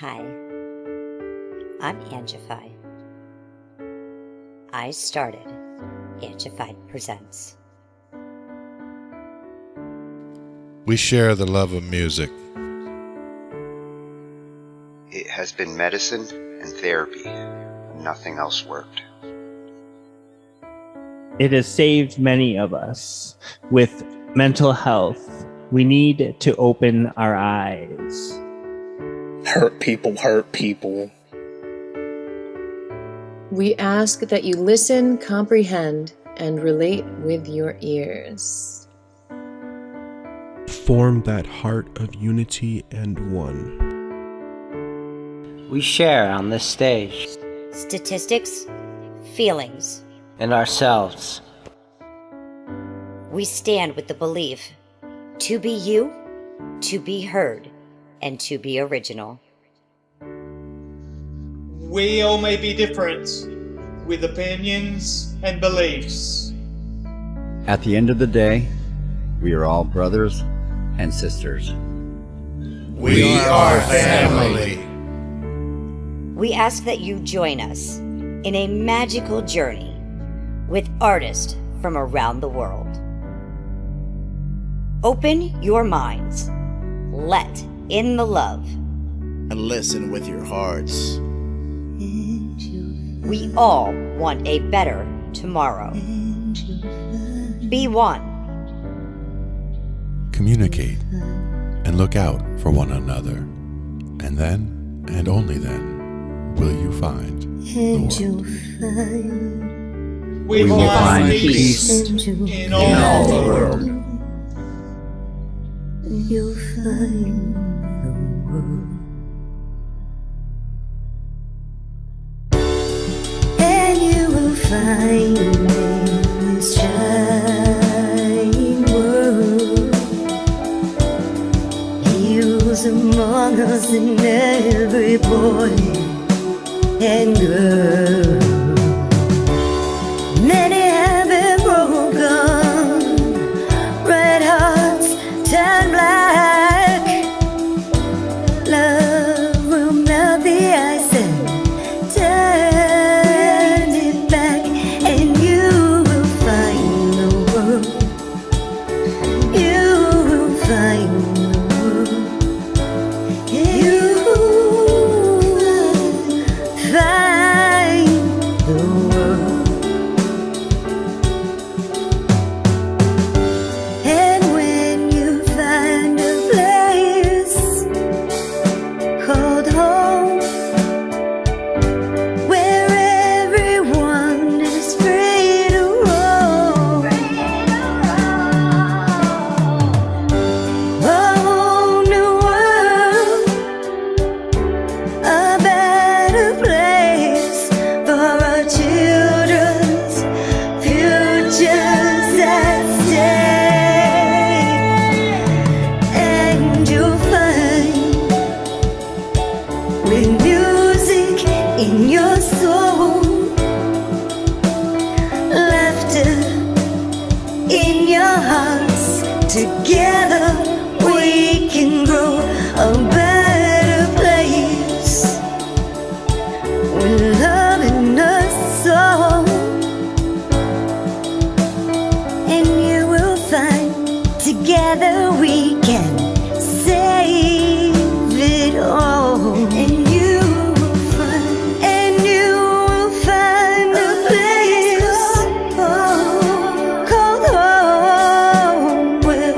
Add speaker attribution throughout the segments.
Speaker 1: Hi, I'm Angified. I started Angified Presents.
Speaker 2: We share the love of music.
Speaker 3: It has been medicine and therapy. Nothing else worked.
Speaker 4: It has saved many of us. With mental health, we need to open our eyes.
Speaker 5: Hurt people hurt people.
Speaker 6: We ask that you listen, comprehend, and relate with your ears.
Speaker 7: Form that heart of unity and one.
Speaker 8: We share on this stage.
Speaker 1: Statistics, feelings.
Speaker 8: And ourselves.
Speaker 1: We stand with the belief to be you, to be heard, and to be original.
Speaker 9: We all may be different, with opinions and beliefs.
Speaker 10: At the end of the day, we are all brothers and sisters.
Speaker 2: We are family.
Speaker 1: We ask that you join us in a magical journey with artists from around the world. Open your minds, let in the love,
Speaker 11: and listen with your hearts.
Speaker 1: We all want a better tomorrow. Be one.
Speaker 2: Communicate and look out for one another. And then, and only then, will you find the world.
Speaker 9: We will find peace in all the world.
Speaker 12: You'll find the world. And you will find in this giant world. He was among us in every boy and girl. Many have been broken, red hearts turn black. Love will melt the ice and turn it back, and you will find the world. You will find the world. You will find the world. And when you find a place called home, where everyone is free to roam, a whole new world, a better place for our children's futures at stake. And you'll find, with music in your soul, laughter in your hearts, together we can grow a better place, with love in us all. And you will find, together we can save it all. And you will find, a place called home, where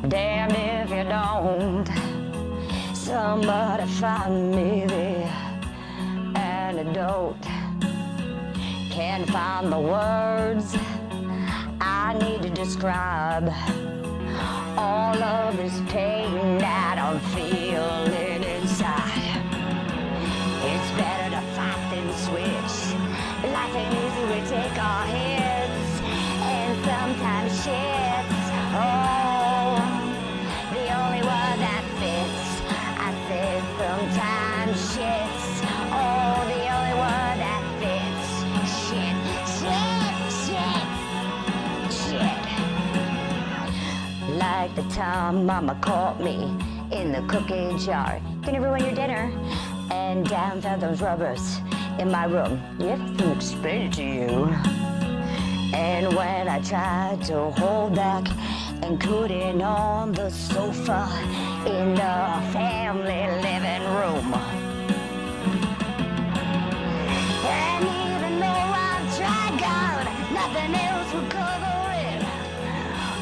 Speaker 13: damned if you don't. Somebody find me the antidote. Can't find the words I need to describe all of this pain that I'm feeling inside. It's better to fight than switch. Life ain't easy, we take our hits, and sometimes shits. Oh, the only word that fits. I said sometimes shits. Oh, the only word that fits. Shit, shit, shit, shit. Like the time Mama caught me in the cookie jar. Can you ruin your dinner? And down fell those rubbers in my room. You have to explain it to you. And when I tried to hold back and couldn't on the sofa in the family living room. And even though I've tried, God, nothing else will cover it.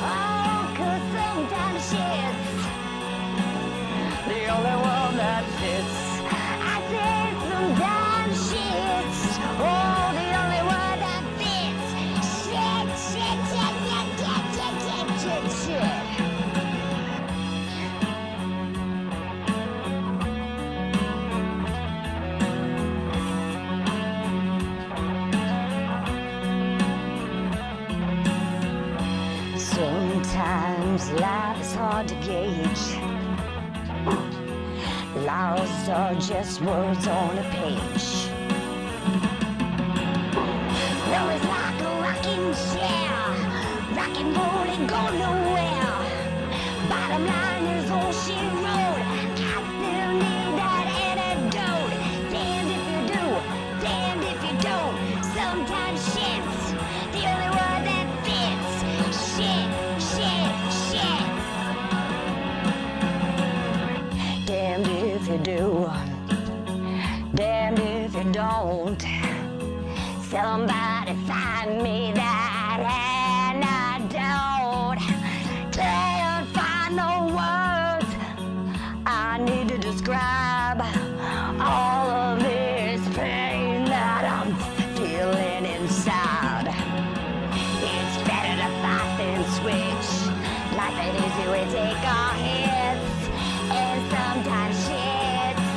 Speaker 13: Oh, 'cause sometimes shit's the only one that fits. I said sometimes shit's, oh, the only one that fits. Shit, shit, shit, shit, shit, shit, shit, shit, shit. Sometimes life is hard to gauge. Lies are just words on a page. Well, it's like a rocking chair. Rock and roll ain't go nowhere. Bottom line is all she wrote. I still need that antidote. Damned if you do, damned if you don't. Sometimes shit's the only word that fits. Shit, shit, shit. Damned if you do, damned if you don't. Somebody find me that antidote. Can't find no words I need to describe all of this pain that I'm feeling inside. It's better to fight than switch. Life ain't easy, we take our hits, and sometimes shit's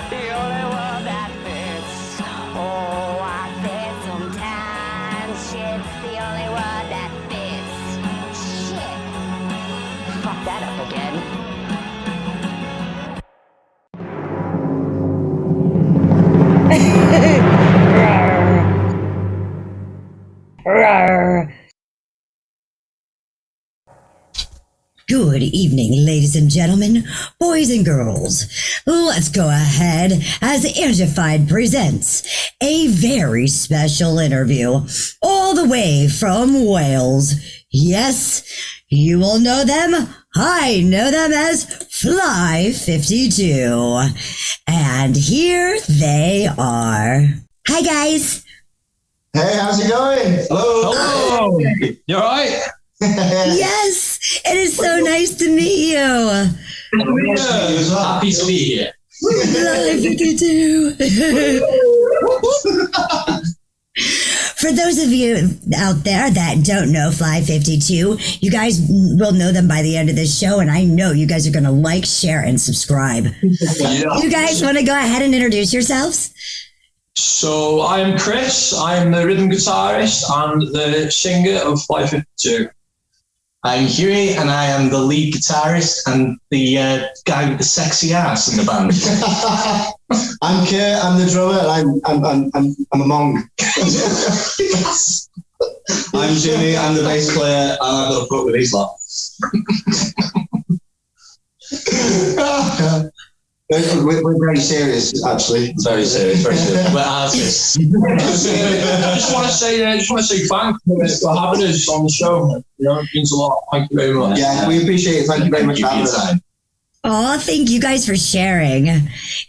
Speaker 13: the only one that fits. Oh, I said sometimes shit's the only one that fits. Shit. Fuck that up again.
Speaker 1: Good evening, ladies and gentlemen, boys and girls. Let's go ahead as Angified presents a very special interview all the way from Wales. Yes, you will know them. I know them as Fly52. And here they are. Hi, guys.
Speaker 14: Hey, how's it going? Hello.
Speaker 15: Hello. You all right?
Speaker 1: Yes, it is so nice to meet you.
Speaker 15: Happy to be here.
Speaker 1: Fly52. For those of you out there that don't know Fly52, you guys will know them by the end of this show, and I know you guys are going to like, share, and subscribe. Yeah. You guys want to go ahead and introduce yourselves?
Speaker 15: So I'm Chris. I'm the rhythm guitarist and the singer of Fly52.
Speaker 14: I'm Huwey, and I am the lead guitarist and the guy with the sexy ass in the band. I'm Kurt. I'm the drummer, and I'm a monk. I'm Jimmy. I'm the bass player, and I've got to put with these lot. We're very serious, actually. Very serious, very serious. We're artists.
Speaker 15: I just want to say thanks for having us on the show. You know, it means a lot. Thank you very much.
Speaker 14: Yeah, we appreciate it. Thank you very much for having us.
Speaker 1: Oh, thank you guys for sharing.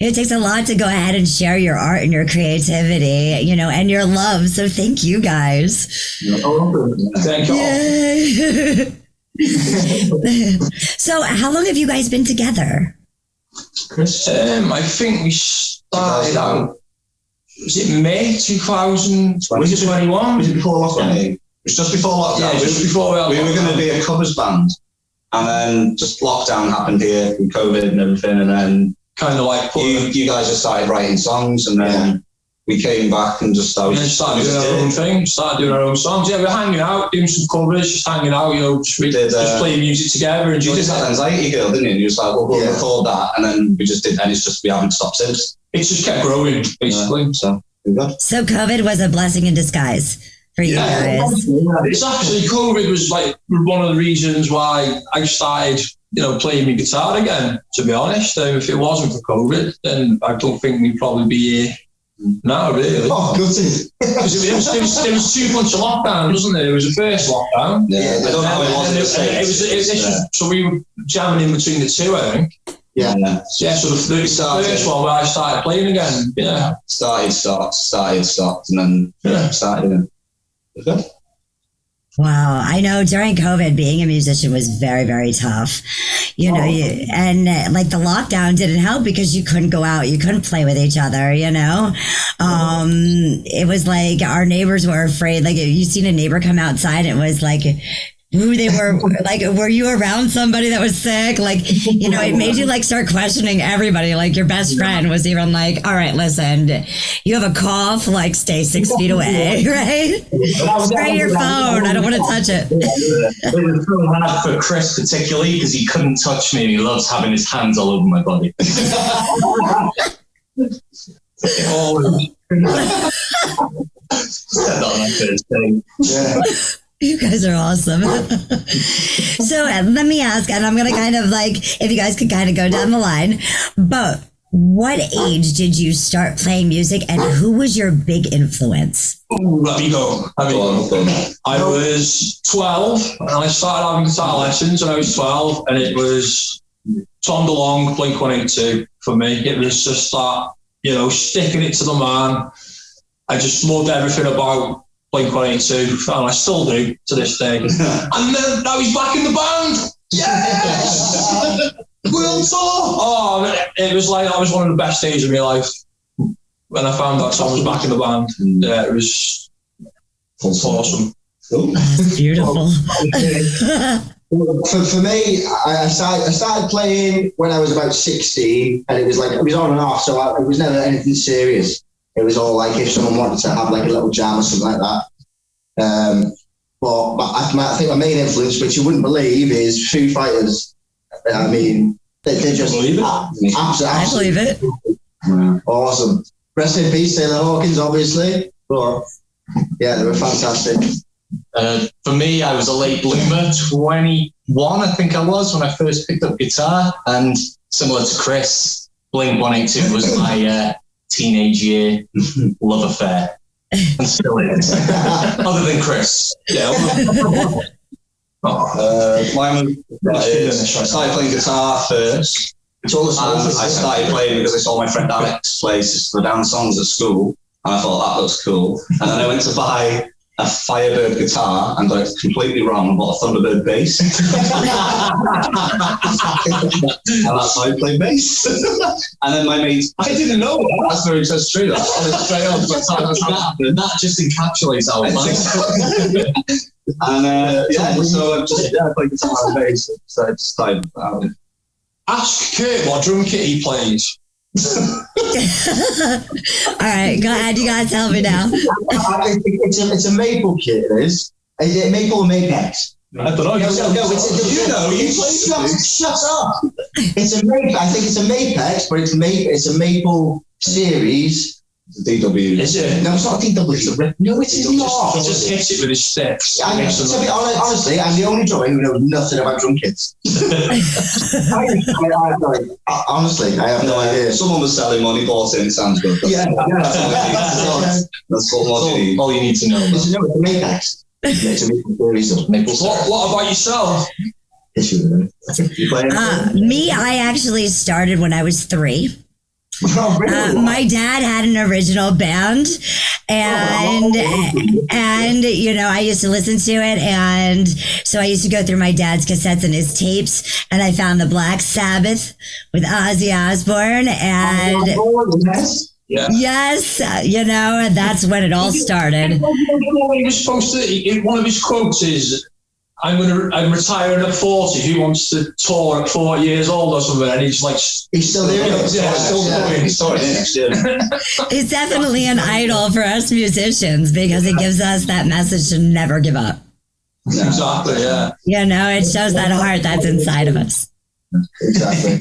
Speaker 1: It takes a lot to go ahead and share your art and your creativity, you know, and your love. So thank you guys.
Speaker 15: Thank you.
Speaker 1: So how long have you guys been together?
Speaker 15: Chris? I think we started out, was it May 2021?
Speaker 14: Was it before lockdown? It was just before lockdown.
Speaker 15: Yeah, just before
Speaker 14: we were going to be a covers band. And then just lockdown happened here with COVID and everything. And then
Speaker 15: kind of like
Speaker 14: you guys just started writing songs, and then we came back and just started
Speaker 15: doing our own thing, started doing our own songs. Yeah, we were hanging out, doing some covers, just hanging out, you know, just playing music together. And
Speaker 14: you did that Anxiety Girl, didn't you? And you was like, well, we'll record that. And then we just did, and it's just, we haven't stopped since.
Speaker 15: It's just kept growing, basically.
Speaker 14: So
Speaker 1: COVID was a blessing in disguise for you guys.
Speaker 15: It's actually, COVID was like one of the reasons why I started, you know, playing my guitar again, to be honest. If it wasn't for COVID, then I don't think we'd probably be here now, really.
Speaker 14: Oh, good.
Speaker 15: Because there was 2 months of lockdown, wasn't there? It was the first lockdown.
Speaker 14: Yeah, I don't know how it was.
Speaker 15: So we were jamming in between the two, I think.
Speaker 14: Yeah.
Speaker 15: Yeah, so the first one where I started playing again. Yeah.
Speaker 14: Started, stopped, and then started again. Okay.
Speaker 1: Wow, I know during COVID, being a musician was very, very tough. You know, like the lockdown didn't help because you couldn't go out, you couldn't play with each other, you know? It was like our neighbors were afraid, like you seen a neighbor come outside, it was like, who they were, like, were you around somebody that was sick? Like, you know, it made you like start questioning everybody. Like your best friend was even like, all right, listen, you have a cough, like stay 6 feet away, right? Spray your phone. I don't want to touch it.
Speaker 14: It was so hard for Chris particularly because he couldn't touch me and he loves having his hands all over my body.
Speaker 1: You guys are awesome. So let me ask, and I'm going to kind of like, if you guys could kind of go down the line, but what age did you start playing music and who was your big influence?
Speaker 15: Let me go. I was 12 and I started having guitar lessons when I was 12, and it was Tom DeLonge, Blink-182 for me. It was just that, you know, sticking it to the man. I just loved everything about Blink-182, and I still do to this day. And then now he's back in the band. Yes! World tour! Oh, it was like, that was one of the best days of my life when I found out Tom was back in the band. Yeah, it was awesome.
Speaker 1: That's beautiful.
Speaker 14: For me, I started playing when I was about 16, and it was on and off, so it was never anything serious. It was all like if someone wanted to have like a little jam or something like that. But I think my main influence, which you wouldn't believe, is Foo Fighters. I mean, they're just absolutely.
Speaker 1: I believe it.
Speaker 14: Awesome. Rest in peace, Taylor Hawkins, obviously. But yeah, they were fantastic. For me, I was a late bloomer, 21, I think I was, when I first picked up guitar. And similar to Chris, Blink-182 was my teenage year love affair, and still is. Other than Chris, mine was, I started playing guitar first. I started playing because I saw my friend Alex play Sister of the Down songs at school, and I thought that looks cool. And then I went to buy a Firebird guitar and got it completely wrong and bought a Thunderbird bass. And that's how I play bass. And then my mates, I didn't know that. That's very just true. That just encapsulates our life. And so I played guitar and bass. So I just started out.
Speaker 15: Ask Kurt what drum kit he plays.
Speaker 1: All right, go ahead. You guys help me now.
Speaker 14: It's a maple kit. It is. Is it maple or Mapex?
Speaker 15: I don't know.
Speaker 14: No, shut up. It's a maple. I think it's a Mapex, but it's a maple series. It's a DW.
Speaker 15: Is it?
Speaker 14: No, it's not a DW. No, it is not.
Speaker 15: He just hits it with his sticks.
Speaker 14: Honestly, I'm the only drummer who knows nothing about drum kits. Honestly, I have no idea. Someone was selling money, bought it, and it sounds good. Yeah, that's all you need to know. It's a Mapex. It's a maple series of maple.
Speaker 15: What about yourself?
Speaker 1: Me, I actually started when I was 3. My dad had an original band, and you know, I used to listen to it, and so I used to go through my dad's cassettes and his tapes, and I found the Black Sabbath with Ozzy Osbourne, and yes, you know, and that's when it all started.
Speaker 15: He was supposed to. One of his quotes is, I'm retiring at 40. Who wants to tour at 40 years old or something? And he's like, he's still there.
Speaker 14: He's
Speaker 1: It's definitely an idol for us musicians because it gives us that message to never give up.
Speaker 15: Exactly, yeah.
Speaker 1: You know, it shows that heart that's inside of us.
Speaker 14: Exactly.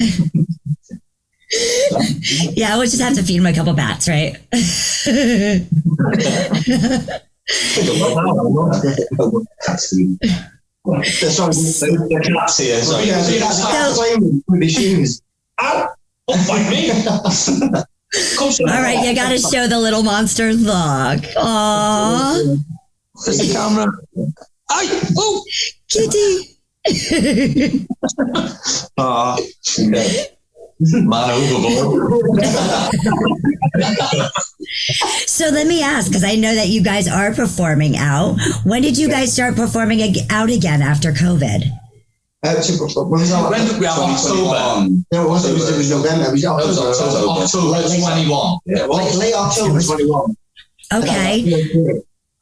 Speaker 1: Yeah, we'll just have to feed him a couple bats, right? All right, you got to show the little monster look. Aww.
Speaker 15: Where's the camera? Oh,
Speaker 1: kitty.
Speaker 15: Man overboard.
Speaker 1: So let me ask, because I know that you guys are performing out. When did you guys start performing out again after COVID?
Speaker 14: When did we have October? No, it wasn't. It was November. It was October 21. Yeah, late October 21.
Speaker 1: Okay.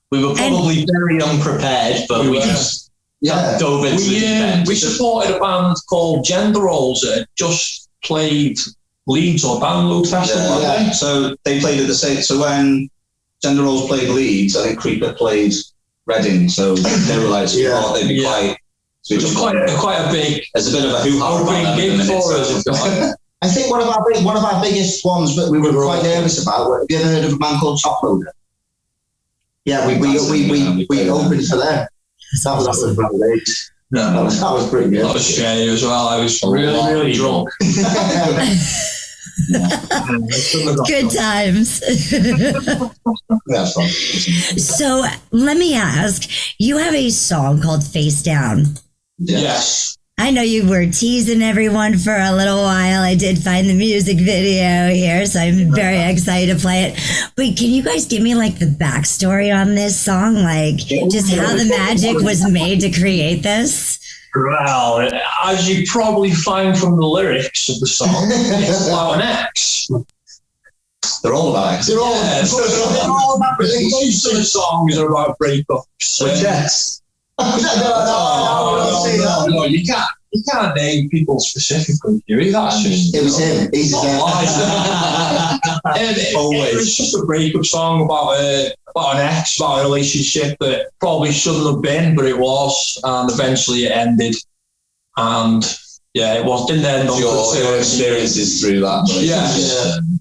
Speaker 15: We were probably very unprepared, but we just dove into it. We supported a band called Gender Roles that just played Leeds or Download Festival.
Speaker 14: Yeah. So they played at the same. So when Gender Roles played Leeds, I think Creeper played Reading. So they were like, thought they'd be quite. So
Speaker 15: it was quite a big.
Speaker 14: It's a bit of a hoo-ha
Speaker 15: gig for us.
Speaker 14: I think one of our biggest ones that we were quite nervous about. Have you ever heard of a band called Top Loader? Yeah, we opened for them. That was about late.
Speaker 15: No,
Speaker 14: that was pretty good.
Speaker 15: That was scary as well. I was really drunk.
Speaker 1: Good times. So let me ask, you have a song called Face Down.
Speaker 15: Yes.
Speaker 1: I know you were teasing everyone for a little while. I did find the music video here, so I'm very excited to play it. But can you guys give me like the backstory on this song? Like just how the magic was made to create this?
Speaker 15: Well, as you probably find from the lyrics of the song, it's about an ex.
Speaker 14: They're all about ex.
Speaker 15: They're all about most of the songs are about breakups.
Speaker 14: Yes.
Speaker 15: No, you can't name people specifically, Huwey. That's just
Speaker 14: it was him. He's
Speaker 15: It was just a breakup song about an ex, about a relationship that probably shouldn't have been, but it was, and eventually it ended. And yeah, it didn't end on
Speaker 14: your experiences through that.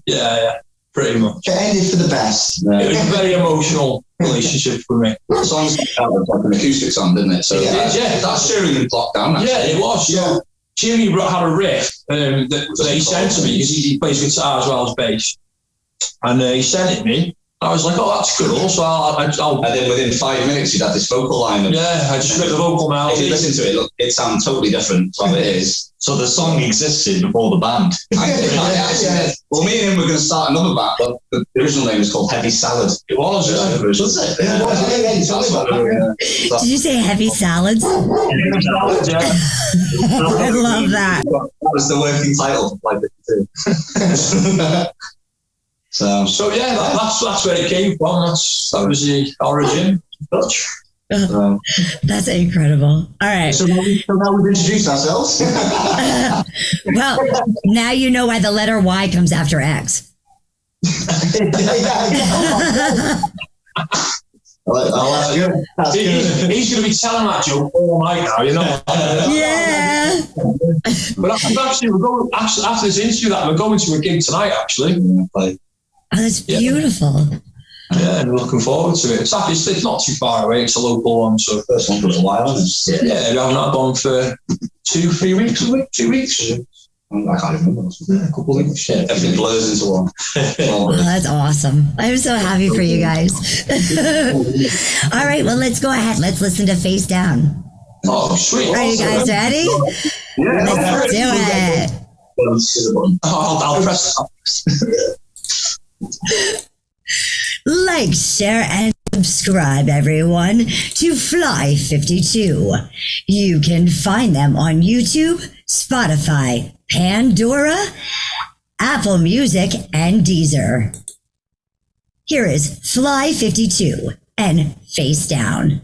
Speaker 15: Yeah, pretty much.
Speaker 14: It ended for the best.
Speaker 15: It was a very emotional relationship for me.
Speaker 14: The song's like an acoustic song, didn't it? So that's during lockdown. Actually.
Speaker 15: Yeah, it was. So Jimmy had a riff that he sent to me because he plays guitar as well as bass, and he sent it me. I was like, oh, that's cool. So I'll
Speaker 14: and then within 5 minutes, you'd have this vocal line.
Speaker 15: Yeah, I just read the vocal melody.
Speaker 14: If you listen to it, look, it sounds totally different to how it is.
Speaker 16: So the song existed before the band.
Speaker 14: Well, me and him were going to start another band, but the original name was called Heavy Salad.
Speaker 15: It was,
Speaker 1: Did you say Heavy Salads?
Speaker 15: Heavy Salads, yeah.
Speaker 1: I love that.
Speaker 14: That was the working title for Fly52.
Speaker 15: So yeah, that's where it came from. That was the origin.
Speaker 1: That's incredible. All right.
Speaker 14: So now we've introduced ourselves.
Speaker 1: Well, now you know why the letter Y comes after X.
Speaker 14: That's good.
Speaker 15: He's going to be telling that joke all night now, you know.
Speaker 1: Yeah.
Speaker 15: But actually, after this interview, we're going to a gig tonight, actually.
Speaker 1: Oh, that's beautiful.
Speaker 15: Yeah, and we're looking forward to it. It's not too far away. It's a local one, so first one for a while. Yeah, we haven't had one for 2-3 weeks. 2 weeks.
Speaker 14: I can't remember. Yeah, a couple of weeks. Yeah, everything blurs into one.
Speaker 1: Oh, that's awesome. I'm so happy for you guys. All right, well, let's go ahead. Let's listen to Face Down.
Speaker 15: Oh, sweet.
Speaker 1: Are you guys ready?
Speaker 16: Yeah.
Speaker 1: Let's do it.
Speaker 15: I'll press.
Speaker 1: Like, share, and subscribe, everyone, to Fly52. You can find them on YouTube, Spotify, Pandora, Apple Music, and DEEZER. Here is Fly52 and Face Down.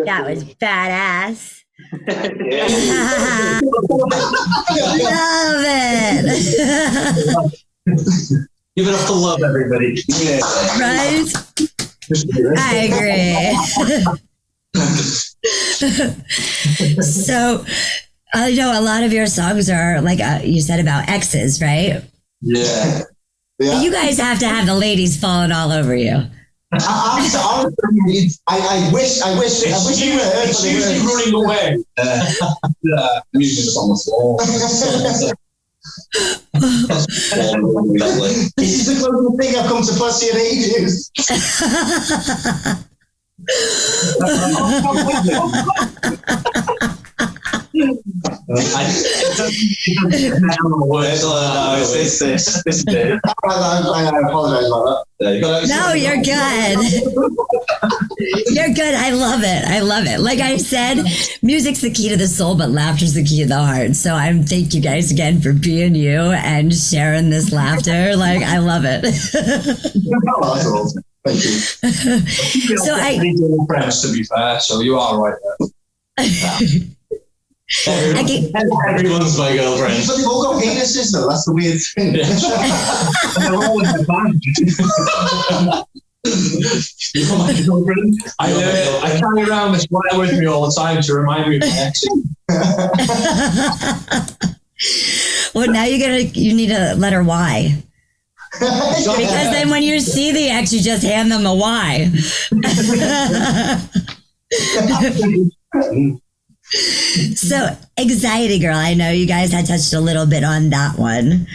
Speaker 1: That was badass. Love it.
Speaker 16: Give it up for love, everybody. Yeah.
Speaker 1: Right? I agree. So, I know a lot of your songs are like you said about exes, right?
Speaker 16: Yeah.
Speaker 1: You guys have to have the ladies falling all over you.
Speaker 14: I wish you were heard.
Speaker 15: It's usually running away. I'm using this on the floor.
Speaker 14: This is the closest thing I've come to pussy in ages. I apologize about that.
Speaker 1: No, you're good. You're good. I love it. I love it. Like I said, music's the key to the soul, but laughter's the key to the heart. So I'm thank you guys again for being you and sharing this laughter. Like I love it.
Speaker 14: Thank you.
Speaker 15: So I need friends, to be fair. So you are right there.
Speaker 16: Everyone's my girlfriend.
Speaker 14: But they've all got penises though. That's the weird thing.
Speaker 15: And they're all in my band. You're my girlfriend. I carry around this wire with me all the time to remind me of my ex.
Speaker 1: Well, now you need a letter Y. Because then when you see the X, you just hand them a Y. So, anxiety girl, I know you guys had touched a little bit on that one.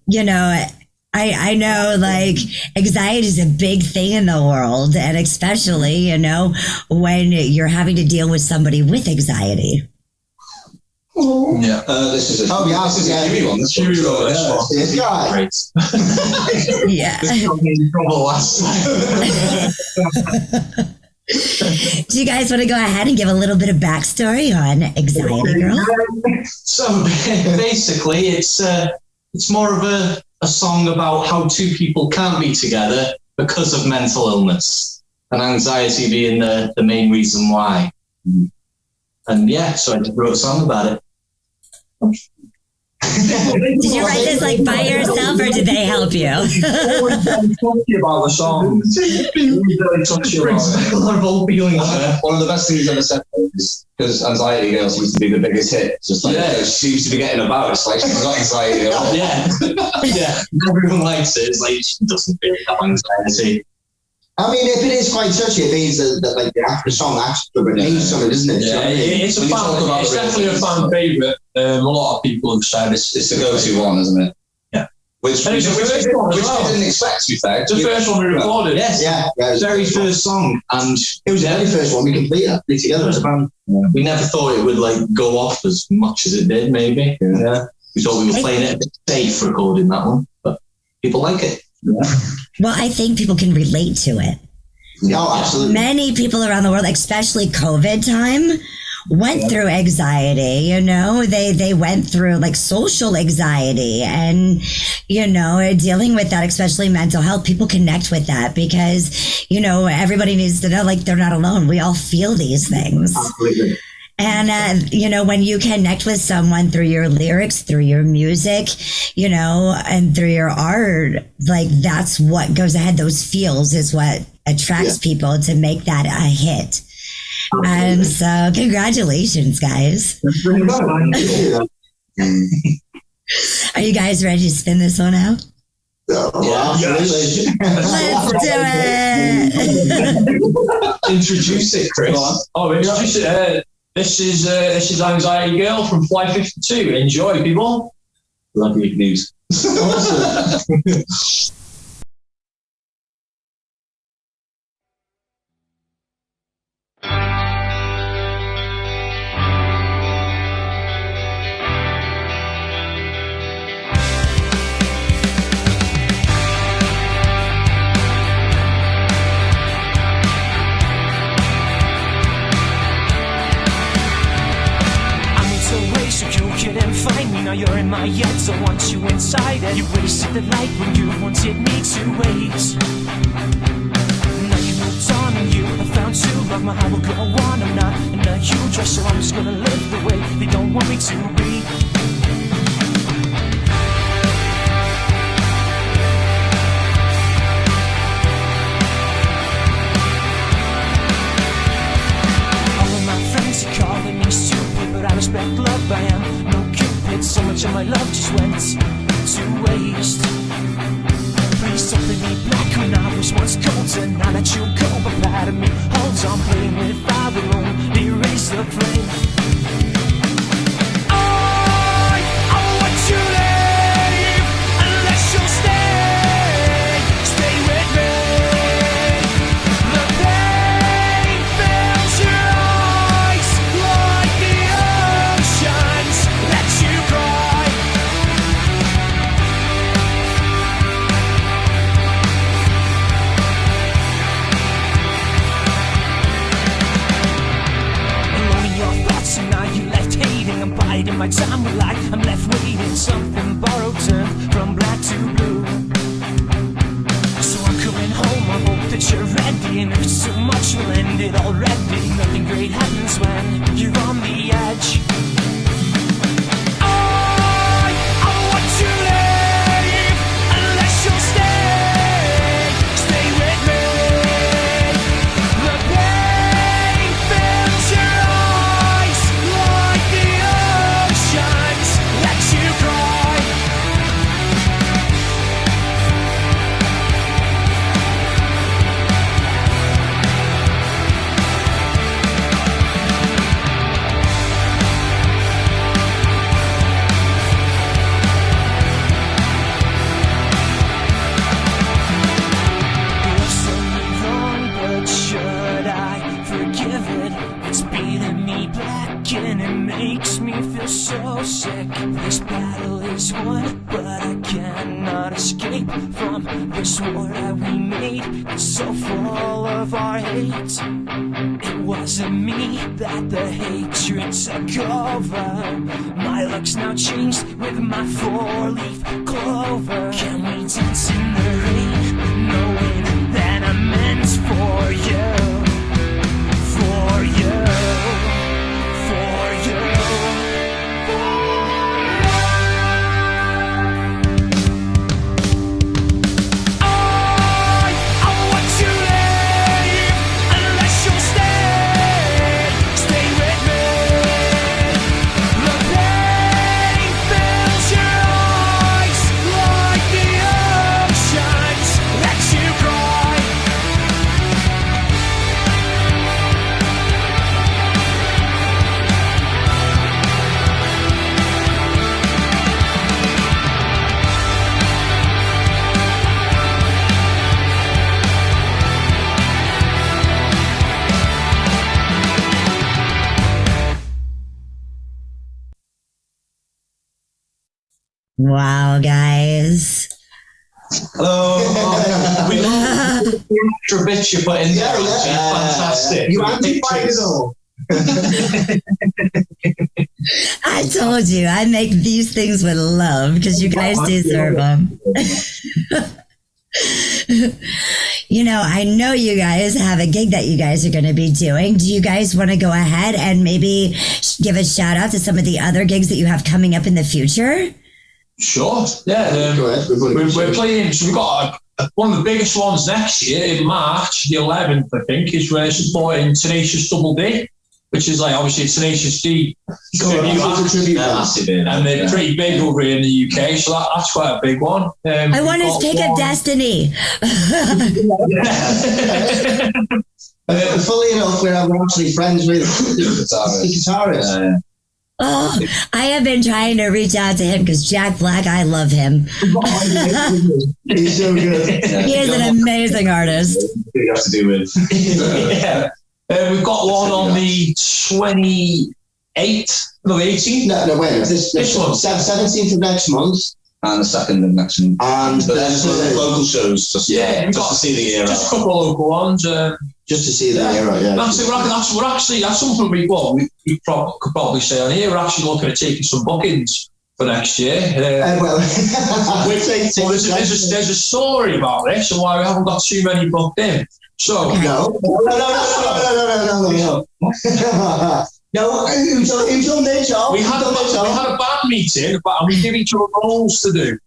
Speaker 1: You know, I know like anxiety is a big thing in the world, and especially, you know, when you're having to deal with somebody with anxiety.
Speaker 16: Yeah, this is a Huwey one. This is great.
Speaker 1: Yeah.
Speaker 16: This got me in trouble last time.
Speaker 1: Do you guys want to go ahead and give a little bit of backstory on anxiety girl?
Speaker 15: So basically, it's more of a song about how two people can't be together because of mental illness, and anxiety being the main reason why. And yeah, so I just wrote a song about it.
Speaker 1: Did you write this like by yourself, or did they help you?
Speaker 15: Always very touchy about the song. Very touchy about it. A lot of old feelings.
Speaker 16: One of the best things I've ever said is because Anxiety Girl seems to be the biggest hit. It's just like she seems to be getting about. It's like she's got anxiety.
Speaker 15: Yeah. Everyone likes it. It's like she doesn't really have anxiety.
Speaker 14: I mean, if it is quite touchy, it means that like the song actually means something, isn't it?
Speaker 15: Yeah, it's definitely a fan favourite. A lot of people have said it's
Speaker 16: the go-to one, isn't it?
Speaker 15: Yeah.
Speaker 16: Which we didn't expect, to be fair.
Speaker 15: The first one we recorded.
Speaker 14: Yes. Yeah.
Speaker 15: Very first song, and
Speaker 14: it was the very first one we completed together as a band.
Speaker 15: Yeah. We never thought it would like go off as much as it did. Maybe. Yeah. We thought we were playing it a bit safe recording that one, but people like it. Yeah.
Speaker 1: Well, I think people can relate to it.
Speaker 14: Oh, absolutely.
Speaker 1: Many people around the world, especially COVID time, went through anxiety, you know, they went through like social anxiety and, you know, dealing with that, especially mental health. People connect with that because, you know, everybody needs to know like they're not alone. We all feel these things.
Speaker 14: Absolutely.
Speaker 1: And, you know, when you connect with someone through your lyrics, through your music, you know, and through your art, like that's what goes ahead. Those feels is what attracts people to make that a hit. And so congratulations, guys. Are you guys ready to spin this one out?
Speaker 14: Yes.
Speaker 1: Let's do it.
Speaker 15: Introduce it, Chris. Introduce it. This is Anxiety Girl from Fly52. Enjoy, people.
Speaker 16: Lovely news.
Speaker 14: Awesome.
Speaker 17: Now you're in my head, so I want you inside it. You wasted the light when you wanted me to wait. Now you moved on and you have found true love. My heart will go on. I'm not in a huge rush, so I'm just gonna live the way they don't want me to be. All of my friends are calling me stupid, but I respect love. I am no so much of my love just went to waste. Please don't leave me black when I was once golden. Now that you go, but part of me holds on, playing with fire alone. Erase the flame. I want you to leave unless you'll stay. Stay with me. The pain fills your eyes like the my time with light. I'm left waiting, something borrowed turned from black to blue. So I'm coming home, I hope that you're ready. And if it's too much, we'll end it already. Nothing great happens when you're on the edge. I want to leave unless you'll stay. Stay with me. The pain fills your eyes like the oceans let you cry. It's beating me black and it makes me feel so sick. This battle is won, but I cannot escape from this war that we made. It's so full of our hate. It wasn't me that the hatred took over. My luck's now changed with my 4-leaf clover. Can we dance in the rain, knowing that I'm meant for you? For you, for you. I want to leave unless you'll stay. Stay with me. The pain fills your eyes like the oceans let you cry.
Speaker 1: Wow, guys.
Speaker 15: Hello. We love the extra bits you put in there. Fantastic.
Speaker 14: You amplified it all.
Speaker 1: I told you, I make these things with love because you guys deserve them. You know, I know you guys have a gig that you guys are going to be doing. Do you guys want to go ahead and maybe give a shout out to some of the other gigs that you have coming up in the future?
Speaker 15: Sure, yeah. We're playing, so we've got one of the biggest ones next year in March, the 11th, I think, is we're supporting Tenacious Double D, which is like obviously a Tenacious D tribute act, and they're pretty big over here in the UK, so that's quite a big one.
Speaker 1: I want to pick up Destiny.
Speaker 14: Fully enough, we're actually friends with the guitarist.
Speaker 1: Oh, I have been trying to reach out to him because Jack Black, I love him.
Speaker 14: He's so good.
Speaker 1: He is an amazing artist.
Speaker 16: You have to do with.
Speaker 15: Yeah. We've got one on the 28th, no, 18th.
Speaker 14: No, wait, this one. 17th of next month.
Speaker 16: And the 2nd of next month.
Speaker 14: And
Speaker 16: there's local shows, just to see the era.
Speaker 15: Just a couple of local ones.
Speaker 14: Just to see the era, yeah.
Speaker 15: That's something we could probably say on here. We're actually looking at taking some bookings for next year. There's a story about this and why we haven't got too many booked in. So
Speaker 14: No, who's on their job?
Speaker 15: We had a band meeting, and we give each other roles to do.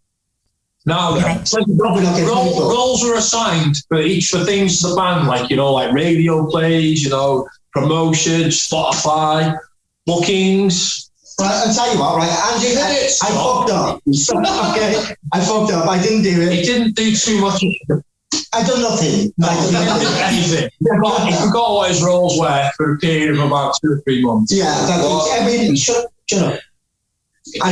Speaker 15: Now, roles are assigned for things the band, like radio plays, promotion, Spotify, bookings.
Speaker 14: Right, I'll tell you what, right, Angie, I fucked up. Okay, I fucked up. I didn't do it.
Speaker 15: He didn't do too much.
Speaker 14: I done nothing.
Speaker 15: No, he didn't do anything. He forgot what his roles were for a period of about 2 or 3 months.
Speaker 14: Yeah, shut up.
Speaker 15: I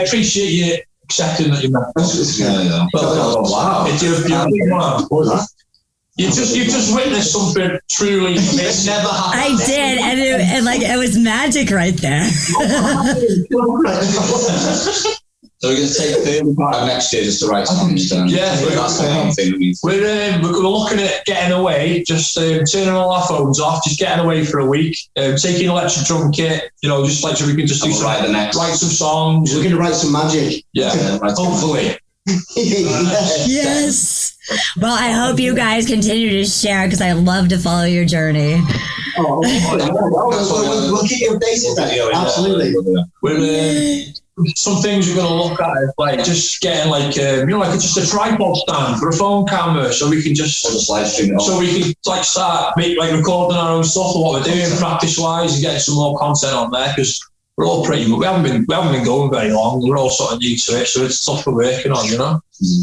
Speaker 15: appreciate you accepting that you met.
Speaker 16: Wow.
Speaker 15: You just witnessed something truly amazing.
Speaker 16: Never happened.
Speaker 1: I did, and it was magic right there.
Speaker 16: So we're going to take the early part of next year just to write songs down.
Speaker 15: Yeah,
Speaker 16: that's the main thing.
Speaker 15: We're looking at getting away, just turning all our phones off, just getting away for a week, taking electric drum kit, just like so we can just do write some songs.
Speaker 14: We're going to write some magic.
Speaker 15: Yeah, hopefully.
Speaker 1: Yes. Well, I hope you guys continue to share because I love to follow your journey.
Speaker 14: We'll keep you updated. Absolutely.
Speaker 15: Some things we're going to look at is like just getting like just a tripod stand for a phone camera, so we can just live stream it. So we can like start recording our own stuff and what we're doing practice wise and getting some more content on there because we're all we haven't been going very long. We're all sort of new to it, so it's stuff we're working on,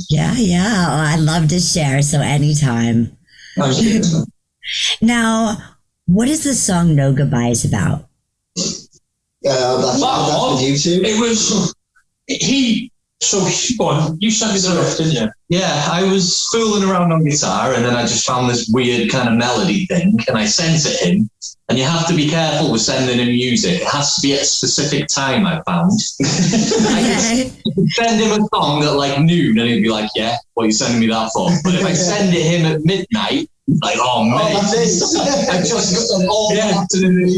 Speaker 1: Yeah. Oh, I'd love to share. So anytime.
Speaker 15: Thank you.
Speaker 1: Now, what is the song "No Goodbyes" about?
Speaker 14: That's YouTube.
Speaker 15: It was go on, you sent me the riff, didn't you?
Speaker 18: Yeah, I was fooling around on guitar and then I just found this weird kind of melody thing and I sent it in. And you have to be careful with sending in music. It has to be at a specific time, I found. I send him a song at like noon and he'd be like, yeah, what are you sending me that for? But if I send it him at midnight, like, oh, mate. I just got all afternoon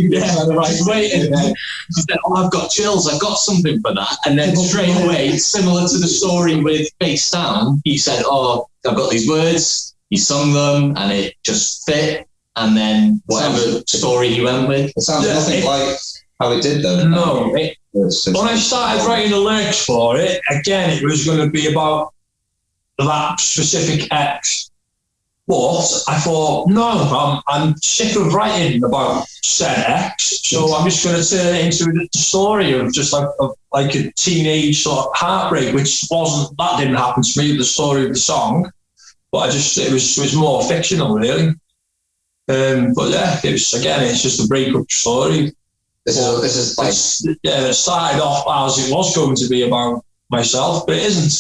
Speaker 18: waiting. He said, I've got chills. I've got something for that. And then straight away, similar to the story with Face Down, he said, I've got these words. He sung them and it just fit. And then whatever story he went with.
Speaker 16: It sounds nothing like how it did, though.
Speaker 15: No. When I started writing the lyrics for it, again, it was going to be about that specific ex. But I thought, no, I'm sick of writing about said ex, so I'm just going to turn it into a story of just like a teenage sort of heartbreak, that didn't happen to me, the story of the song. But it was more fictional, really. But yeah, it's just a breakup story.
Speaker 16: It
Speaker 15: started off as it was going to be about myself, but it isn't.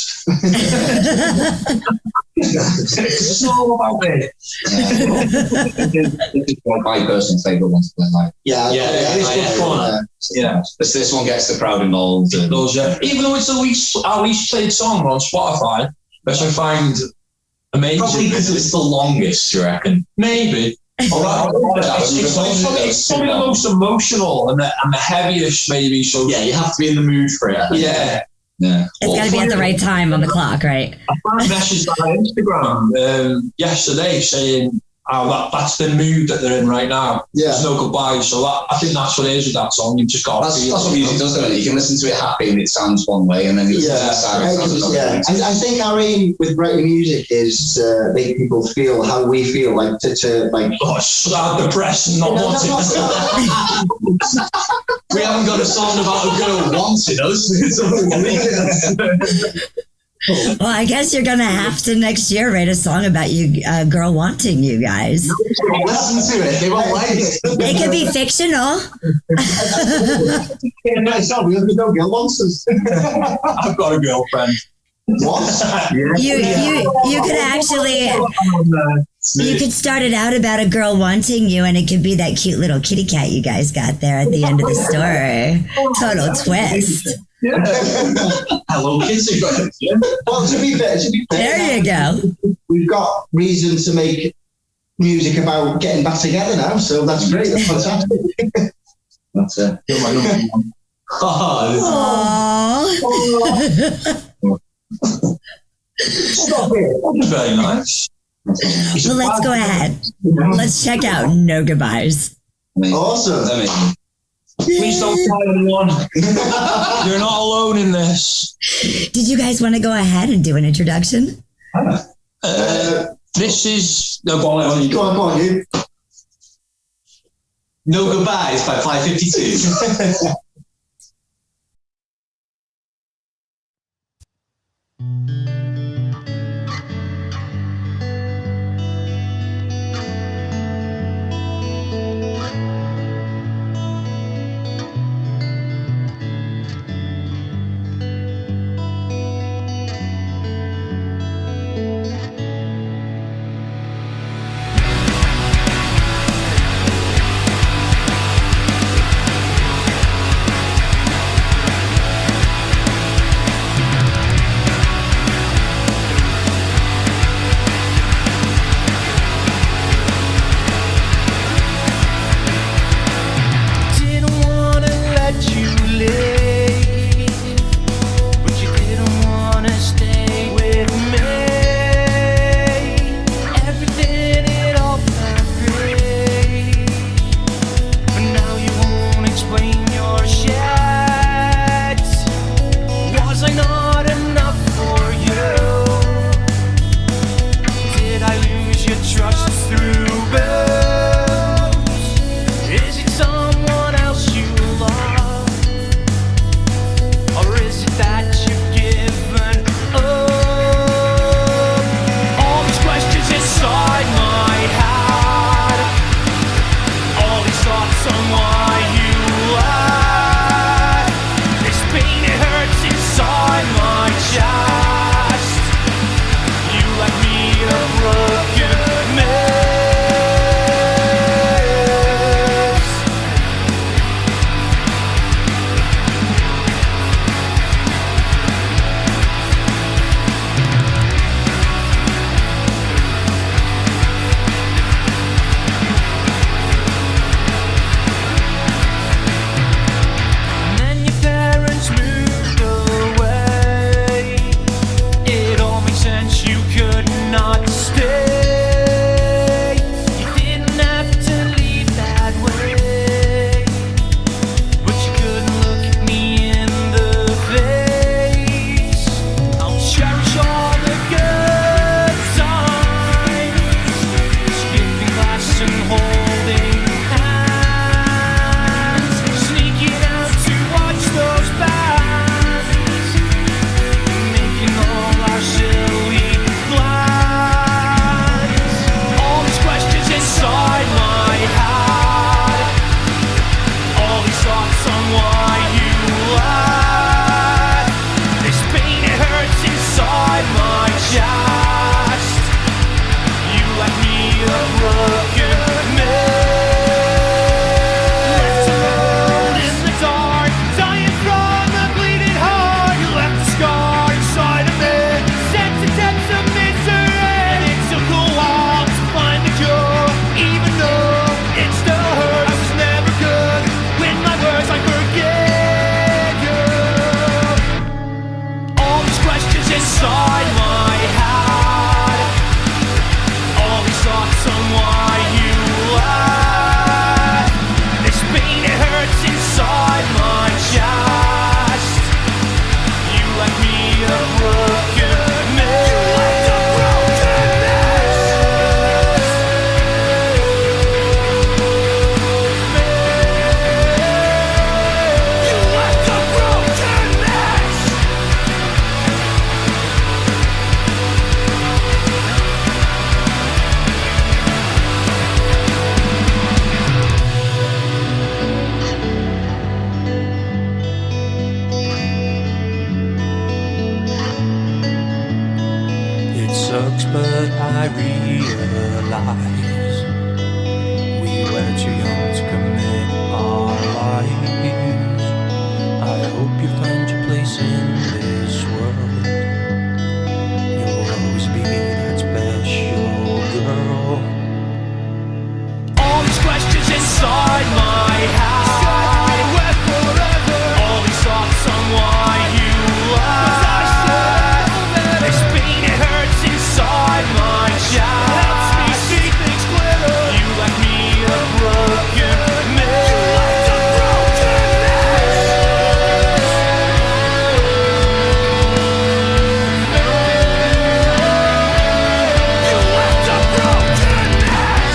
Speaker 15: It's all about me.
Speaker 16: This is my personal favourite one to play live.
Speaker 15: It's good fun.
Speaker 16: This one gets the crowd involved.
Speaker 15: Even though it's our least played song on Spotify, which I find amazing.
Speaker 18: Probably because it's the longest, you reckon?
Speaker 15: Maybe. It's probably the most emotional and the heaviest, maybe. So
Speaker 18: yeah, you have to be in the mood for it.
Speaker 15: Yeah.
Speaker 1: It's got to be at the right time on the clock, right?
Speaker 15: I found a message on Instagram yesterday saying that's the mood that they're in right now.
Speaker 14: Yeah.
Speaker 15: There's no goodbye. So I think that's what it is with that song. You've just got to feel
Speaker 16: that's what music does, isn't it? You can listen to it happy and it sounds one way, and then you listen to it sad.
Speaker 14: I think our aim with writing music is to make people feel how we feel, like to
Speaker 15: sad, depressed, and not wanting.
Speaker 18: We haven't got a song about a girl wanting us.
Speaker 1: Well, I guess you're going to have to next year write a song about a girl wanting you guys.
Speaker 18: Listen to it. They won't like it.
Speaker 1: It could be fictional.
Speaker 14: No girl wants us.
Speaker 15: I've got a girlfriend.
Speaker 14: What?
Speaker 1: You could actually... You could start it out about a girl wanting you, and it could be that cute little kitty cat you guys got there at the end of the story. Total twist.
Speaker 18: Yeah. Hello, Kitty.
Speaker 14: Well, to be fair,
Speaker 1: there you go.
Speaker 14: We've got reason to make music about getting back together now, so that's great. That's fantastic.
Speaker 16: That's it.
Speaker 15: You're my number one. Stop it. That's very nice.
Speaker 1: Well, let's go ahead. Let's check out No Goodbyes.
Speaker 14: Awesome.
Speaker 15: Please don't tell anyone. You're not alone in this.
Speaker 1: Did you guys want to go ahead and do an introduction?
Speaker 15: This is... No,
Speaker 14: go on, you.
Speaker 18: No Goodbyes by Fly52.
Speaker 17: realize we were too young to commit our lives. I hope you find your place in this world. You'll always be that special girl. All these questions inside my head, all these thoughts on why you lie. This pain, it hurts inside my chest. Helps me see things clearer. You left me a broken mess. You left a broken mess. You left a broken mess.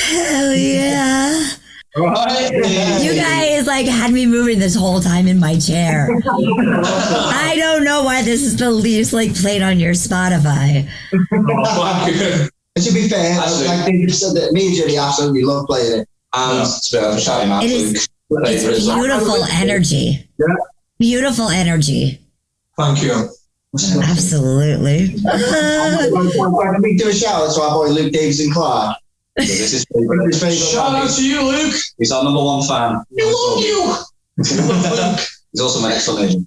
Speaker 1: Hell yeah.
Speaker 15: Right.
Speaker 1: You guys like had me moving this whole time in my chair. I don't know why this is the least like played on your Spotify.
Speaker 14: And to be fair, like David said, that me and Jenny absolutely love playing it. And to be honest, shout him out.
Speaker 1: It is it's beautiful energy.
Speaker 14: Yeah.
Speaker 1: Beautiful energy.
Speaker 15: Thank you.
Speaker 1: Absolutely.
Speaker 14: Can we do a shout out to our boy Luke Davison Clark?
Speaker 16: This is
Speaker 15: Shout out to you, Luke.
Speaker 16: He's our number one fan.
Speaker 15: We love you.
Speaker 16: He's also my explanation.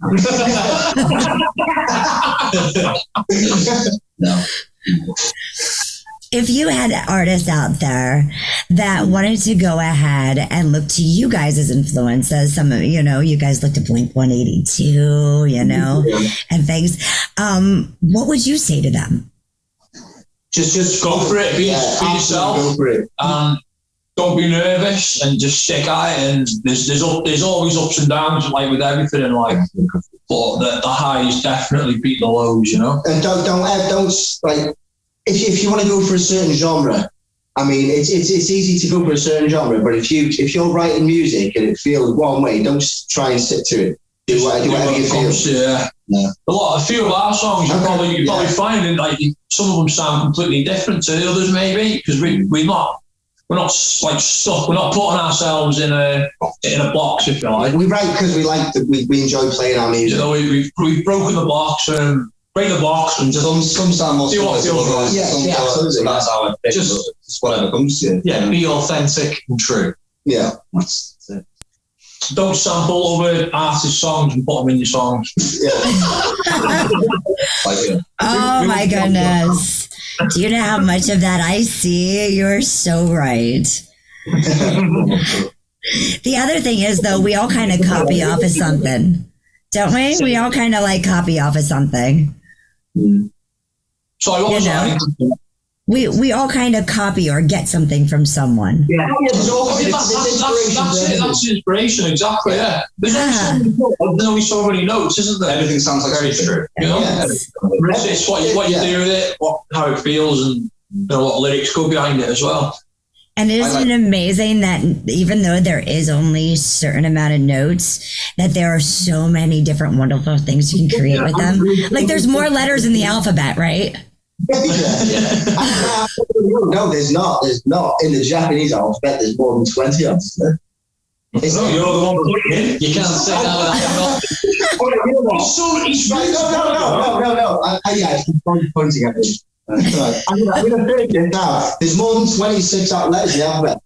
Speaker 16: No.
Speaker 1: If you had artists out there that wanted to go ahead and look to you guys as influences, some of you guys looked at Blink 182, and things, what would you say to them?
Speaker 15: Just go for it. Be yourself.
Speaker 14: Go for it.
Speaker 15: Don't be nervous and just stick at it. And there's always ups and downs, like with everything in life. But the highs definitely beat the lows,
Speaker 14: And don't like. If you want to go for a certain genre, I mean, it's easy to go for a certain genre, but if you're writing music and it feels one way, don't try and stick to it. Do whatever you feel.
Speaker 15: Yeah. A few of our songs you probably find like some of them sound completely different to the others, maybe because we're not like stuck. We're not putting ourselves in a box, if you like.
Speaker 14: We write because we we enjoy playing our music.
Speaker 15: We've broken the box and. Break the box and just
Speaker 16: some sound more
Speaker 15: do what feels right.
Speaker 14: Yeah,
Speaker 16: so that's how it is. Just whatever comes to you.
Speaker 15: Yeah, be authentic and true.
Speaker 14: Yeah,
Speaker 16: that's it.
Speaker 15: Don't sample other artists' songs and put them in your songs.
Speaker 1: Oh my goodness. Do you know how much of that I see? You're so right. The other thing is, though, we all kind of copy off of something. Don't we? We all kind of like copy off of something.
Speaker 15: Sorry, what was that?
Speaker 1: We all kind of copy or get something from someone.
Speaker 15: Yeah, that's inspiration, exactly. Yeah, there's only so many notes, isn't there?
Speaker 16: Everything sounds like very true.
Speaker 15: It's what you do with it, how it feels, and what lyrics go behind it as well.
Speaker 1: And isn't it amazing that even though there is only a certain amount of notes, that there are so many different wonderful things you can create with them? Like there's more letters in the alphabet, right?
Speaker 14: No, there's not. There's not. In the Japanese alphabet, there's more than 20 of them.
Speaker 15: You're the one putting it. You can't say that
Speaker 14: No. I'm pointing at me. Right. I'm going to finish it now. There's more than 26 letters in the alphabet.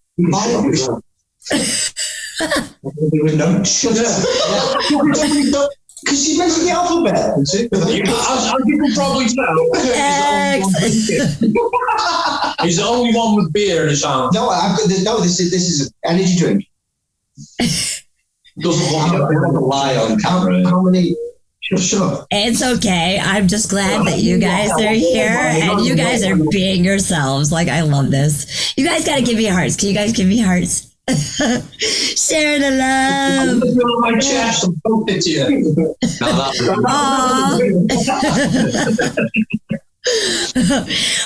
Speaker 14: Because you mentioned the alphabet.
Speaker 15: As you can probably tell, he's the only one with beer in his hand.
Speaker 14: No, this is an energy drink.
Speaker 15: Doesn't want to
Speaker 16: lie on camera.
Speaker 14: How many? Sure.
Speaker 1: It's okay. I'm just glad that you guys are here and you guys are being yourselves. Like, I love this. You guys got to give me hearts. Can you guys give me hearts? Share the love.
Speaker 15: On my chest and poke it to you.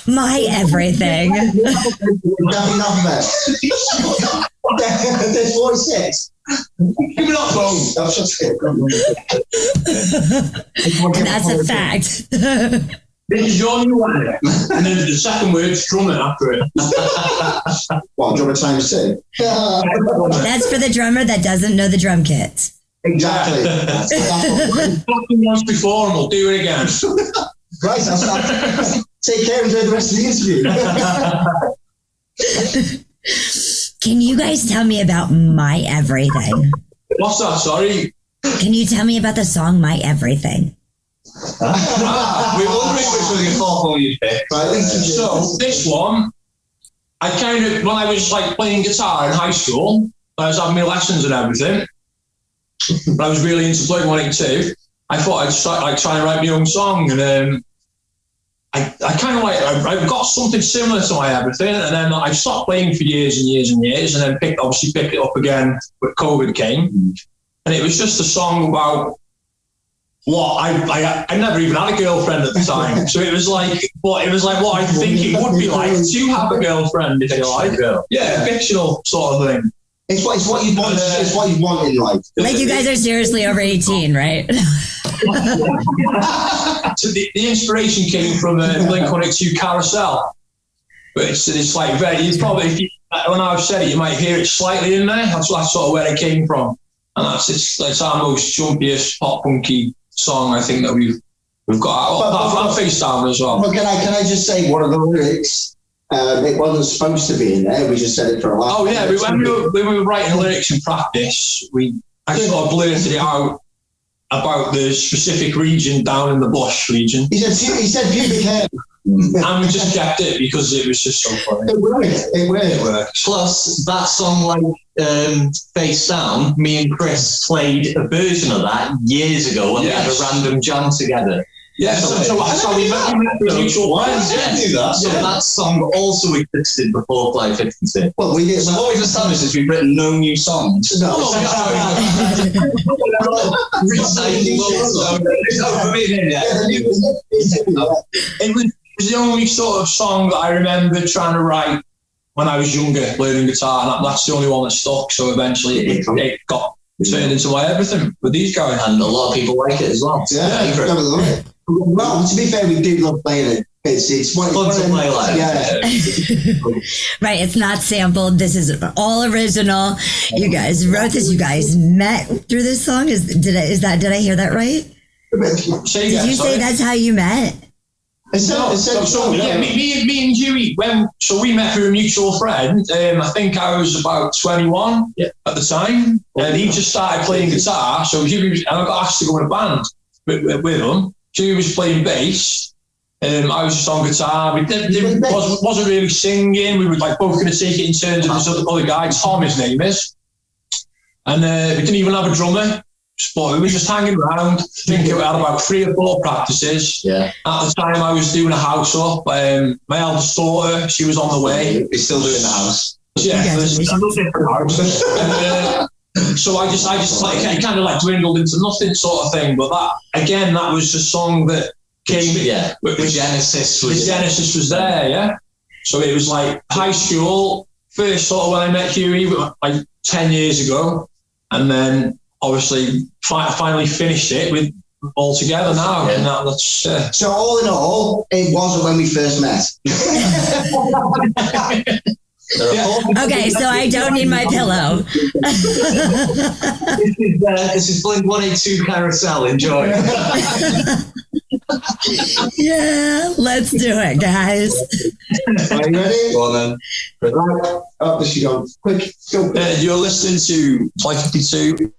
Speaker 1: My everything.
Speaker 14: There's 46.
Speaker 15: Give me that phone.
Speaker 14: That's just it.
Speaker 1: That's a fact.
Speaker 15: This is your new one. And then the second word's drumming after it.
Speaker 14: Well, drummer times 2.
Speaker 1: That's for the drummer that doesn't know the drum kit.
Speaker 14: Exactly. That's
Speaker 15: once before and we'll do it again.
Speaker 14: Right, I'll take care and do the rest of the interview.
Speaker 1: Can you guys tell me about My Everything?
Speaker 15: What's that? Sorry.
Speaker 1: Can you tell me about the song My Everything?
Speaker 16: We were wondering which was your fourth one you'd pick.
Speaker 15: So this one, I kind of, when I was like playing guitar in high school, I was having my lessons and everything, but I was really into Blink-182. I thought I'd start like trying to write my own song, and I kind of like I've got something similar to My Everything, and then I stopped playing for years and years and years, and then picked it up again when COVID came, and it was just a song about what I never even had a girlfriend at the time, so it was like what I think it would be like to have a girlfriend, if you like, yeah, fictional sort of thing.
Speaker 14: It's what you want. It's what you want in life.
Speaker 1: Like you guys are seriously over 18, right?
Speaker 15: So the inspiration came from Blink-182 Carousel, but it's like very. You probably, when I've said it, you might hear it slightly in there. That's sort of where it came from, and it's our most jumpiest pop punky song I think that we've got. I'll face down as well.
Speaker 14: But can I just say one of the lyrics? It wasn't supposed to be in there. We just said it for a laugh.
Speaker 15: Oh yeah, when we were writing the lyrics in practice, I sort of blurted it out about the specific region down in the Bush region.
Speaker 14: He said pubic hair.
Speaker 15: And we just kept it because it was just so funny.
Speaker 14: It worked.
Speaker 18: Plus, that song, like Face Down, me and Chris played a version of that years ago when we had a random jam together.
Speaker 15: Yeah, so we met mutual friends.
Speaker 18: Yeah, so that song also existed before Fly52.
Speaker 14: Well, we did.
Speaker 16: So what we've established is we've written no new songs.
Speaker 14: No.
Speaker 15: It was the only sort of song that I remember trying to write when I was younger, learning guitar, and that's the only one that stuck. So eventually it got turned into My Everything with these guys.
Speaker 18: And a lot of people like it as well.
Speaker 14: Yeah, love it. Well, to be fair, we do love playing it. It's fun
Speaker 18: to play live.
Speaker 14: Yeah.
Speaker 1: Right, it's not sampled. This is all original. You guys wrote this. You guys met through this song. Did I hear that right? Did you say that's how you met?
Speaker 15: Me and Huwey, we met through a mutual friend. I think I was about 21 at the time, and he just started playing guitar. So Huwey and I got asked to go in a band with him. Huwey was playing bass, I was just on guitar. We wasn't really singing. We were like both going to take it in turns with this other guy, Tom, his name is, and we didn't even have a drummer. But we were just hanging around. I think we had about 3 or 4 practices.
Speaker 18: Yeah.
Speaker 15: At the time, I was doing a house up. My eldest daughter, she was on the way.
Speaker 16: He's still doing the house.
Speaker 15: Yeah, there's a different house. So I just like it kind of like dwindled into nothing sort of thing. But that was the song that came.
Speaker 18: Yeah. The genesis
Speaker 15: was there. Yeah. So it was like high school, first sort of when I met Huwey, like 10 years ago, and then obviously finally finished it with all together now. Yeah. And that's
Speaker 14: so all in all, it wasn't when we first met.
Speaker 1: Okay, so I don't need my pillow.
Speaker 18: This is Blink-182 Carousel. Enjoy.
Speaker 1: Yeah, let's do it, guys.
Speaker 14: Are you ready?
Speaker 16: Go on then.
Speaker 14: Right. Oh, this you go. Quick, go.
Speaker 15: You're listening to Fly52.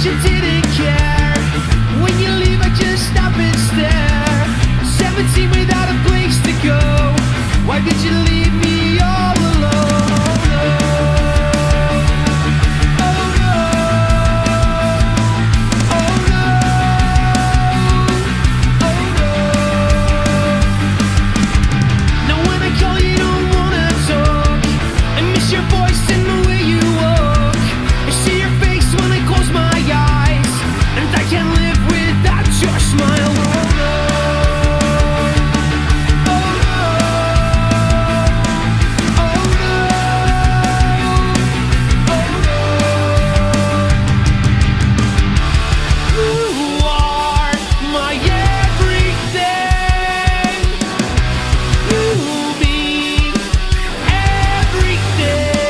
Speaker 17: you didn't care. When you leave, I just stop and stare. 17 without a place to go. Why did you leave me all alone? Your voice and the way you walk. I see your face when I close my eyes, and I can't live without your smile. Oh no, oh no, oh no, oh no. You are my everything. You mean everything.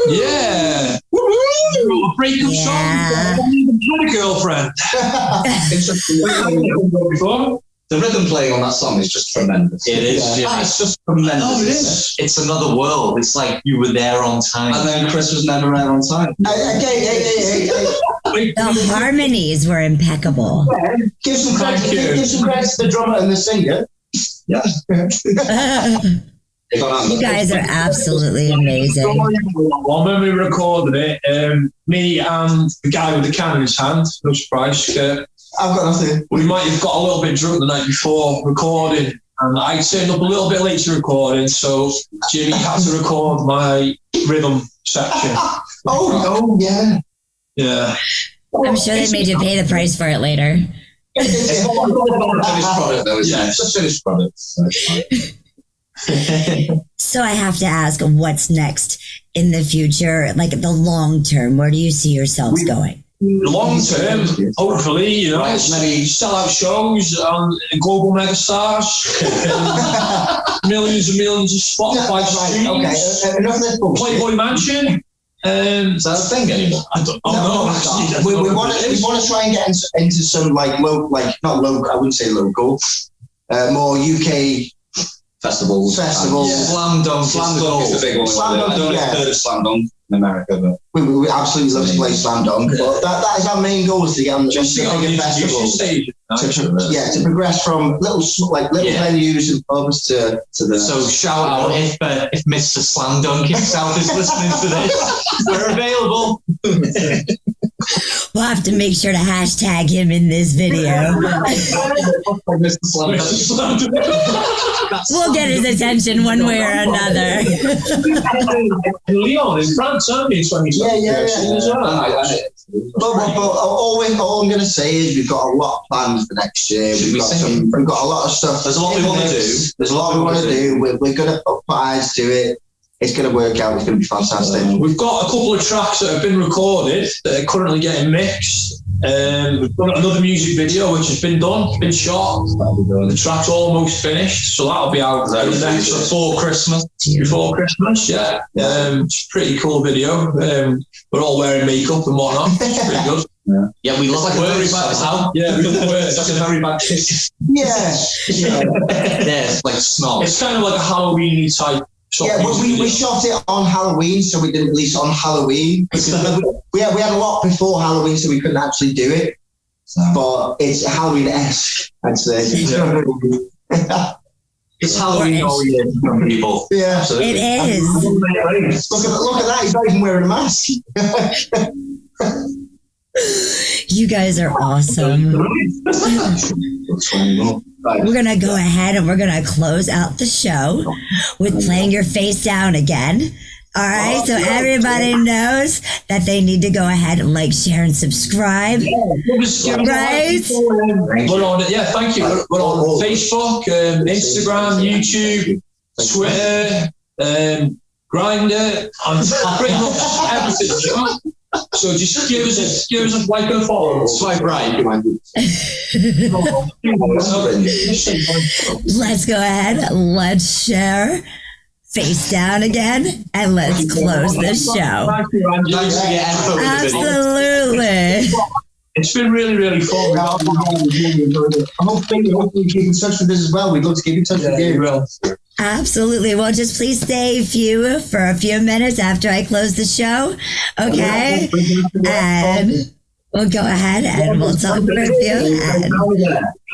Speaker 15: Yeah. Breakup song. I don't even have a girlfriend.
Speaker 16: The rhythm playing on that song is just tremendous.
Speaker 18: It is.
Speaker 16: Yeah. It's just tremendous.
Speaker 18: Oh, it is. It's another world. It's like you were there on time.
Speaker 16: And then Chris was never there on time.
Speaker 1: The harmonies were impeccable.
Speaker 14: Yeah, give some credit to the drummer and the singer.
Speaker 16: Yeah.
Speaker 1: You guys are absolutely amazing.
Speaker 15: When we recorded it, me and the guy with the can in his hand, no surprise,
Speaker 14: I've got nothing.
Speaker 15: We might have got a little bit drunk the night before recording, and I turned up a little bit late to recording, so Jimmy had to record my rhythm section.
Speaker 14: Oh, yeah.
Speaker 15: Yeah.
Speaker 1: I'm sure they made you pay the price for it later.
Speaker 16: It's not a finished product, though, isn't it? It's a finished product.
Speaker 1: So I have to ask, what's next in the future? Like the long term, where do you see yourselves going?
Speaker 15: Long term, hopefully, you know, many sell-out shows on global megastars, millions and millions of Spotify streams.
Speaker 14: Okay, enough of this bullshit.
Speaker 15: Playboy Mansion.
Speaker 16: Is that a thing anymore?
Speaker 15: I don't know.
Speaker 14: We want to try and get into some not local. I wouldn't say local, more UK
Speaker 16: festivals.
Speaker 14: Slam Dunk.
Speaker 16: Slam Dunk is the big one.
Speaker 14: Slam Dunk,
Speaker 16: I don't know if you've heard of Slam Dunk in America, but
Speaker 14: we absolutely love to play Slam Dunk. But that is our main goal, is to get on the bigger festivals. To progress from little venues and pubs to the.
Speaker 18: So shout out if Mr. Slam Dunk himself is listening to this, we're available.
Speaker 1: We'll have to make sure to hashtag him in this video. We'll get his attention one way or another.
Speaker 15: Leon in France, aren't we?
Speaker 14: Yeah. But all I'm going to say is we've got a lot planned for next year. We've got a lot of stuff.
Speaker 16: There's a lot we want to do.
Speaker 14: There's a lot we want to do. We're going to put eyes to it. It's going to work out. It's going to be fantastic.
Speaker 15: We've got a couple of tracks that have been recorded that are currently getting mixed. We've got another music video which has been done, been shot. The track's almost finished, so that'll be out before Christmas. Before Christmas, yeah. It's a pretty cool video. We're all wearing makeup and whatnot. It's pretty good.
Speaker 18: Yeah, we look worse somehow.
Speaker 15: Yeah, we look worse. That's a very bad kiss.
Speaker 14: Yeah.
Speaker 18: Yeah, like snob.
Speaker 15: It's kind of like a Halloween type.
Speaker 14: Yeah, we shot it on Halloween, so we didn't release it on Halloween. We had a lot before Halloween, so we couldn't actually do it. But it's Halloween-esque, I'd say.
Speaker 18: It's Halloween all year for people.
Speaker 14: Yeah,
Speaker 18: absolutely.
Speaker 1: It is.
Speaker 14: Look at that, he's not even wearing a mask.
Speaker 1: You guys are awesome. We're going to go ahead and we're going to close out the show with playing your face down again. All right, so everybody knows that they need to go ahead and like, share, and subscribe. Right?
Speaker 15: We're on it. Yeah, thank you. We're on Facebook, Instagram, YouTube, Twitter, Grindr, pretty much everything. So just give us a like and follow.
Speaker 18: Swipe right.
Speaker 1: Let's go ahead. Let's share. Face down again, and let's close this show. Absolutely.
Speaker 15: It's been really, really fun.
Speaker 14: Hopefully keep in touch with us as well. We'd love to keep in touch with you.
Speaker 1: Absolutely. Well, just please stay for a few minutes after I close the show. Okay? And we'll go ahead and we'll talk with you and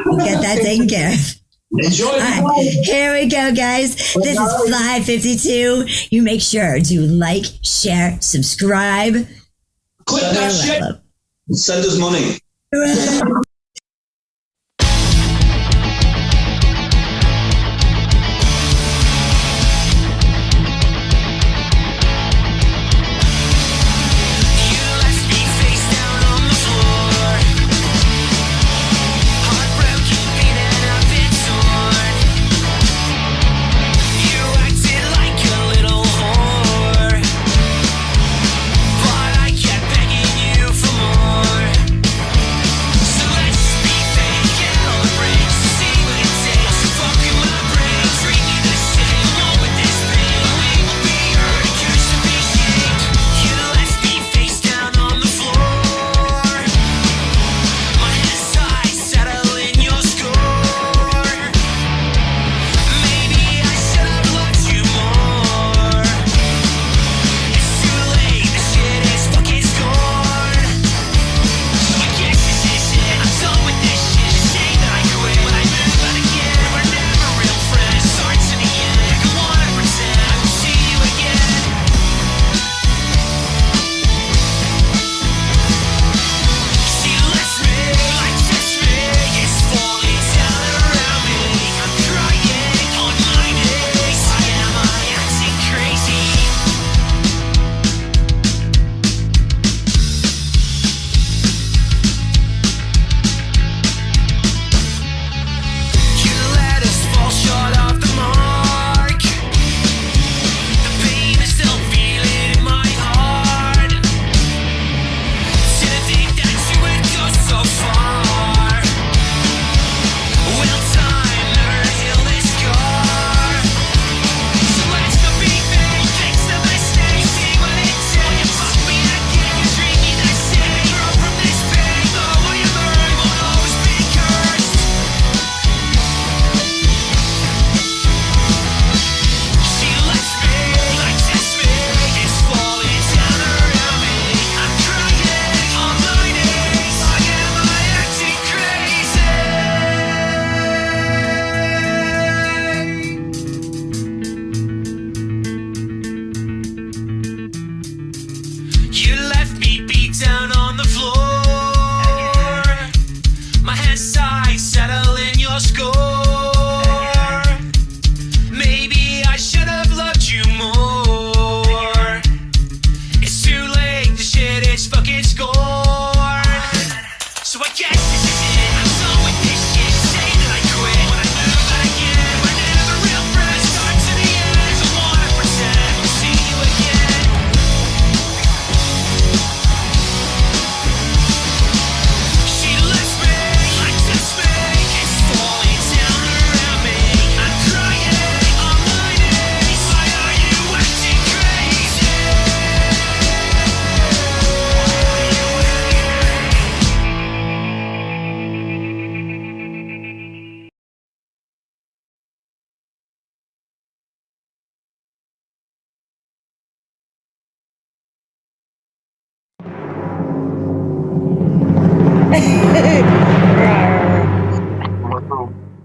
Speaker 1: we'll get that taken care of.
Speaker 15: Enjoy.
Speaker 1: All right, here we go, guys. This is Fly52. You make sure to like, share, subscribe.
Speaker 15: Click that shit.
Speaker 16: Send us money.
Speaker 17: So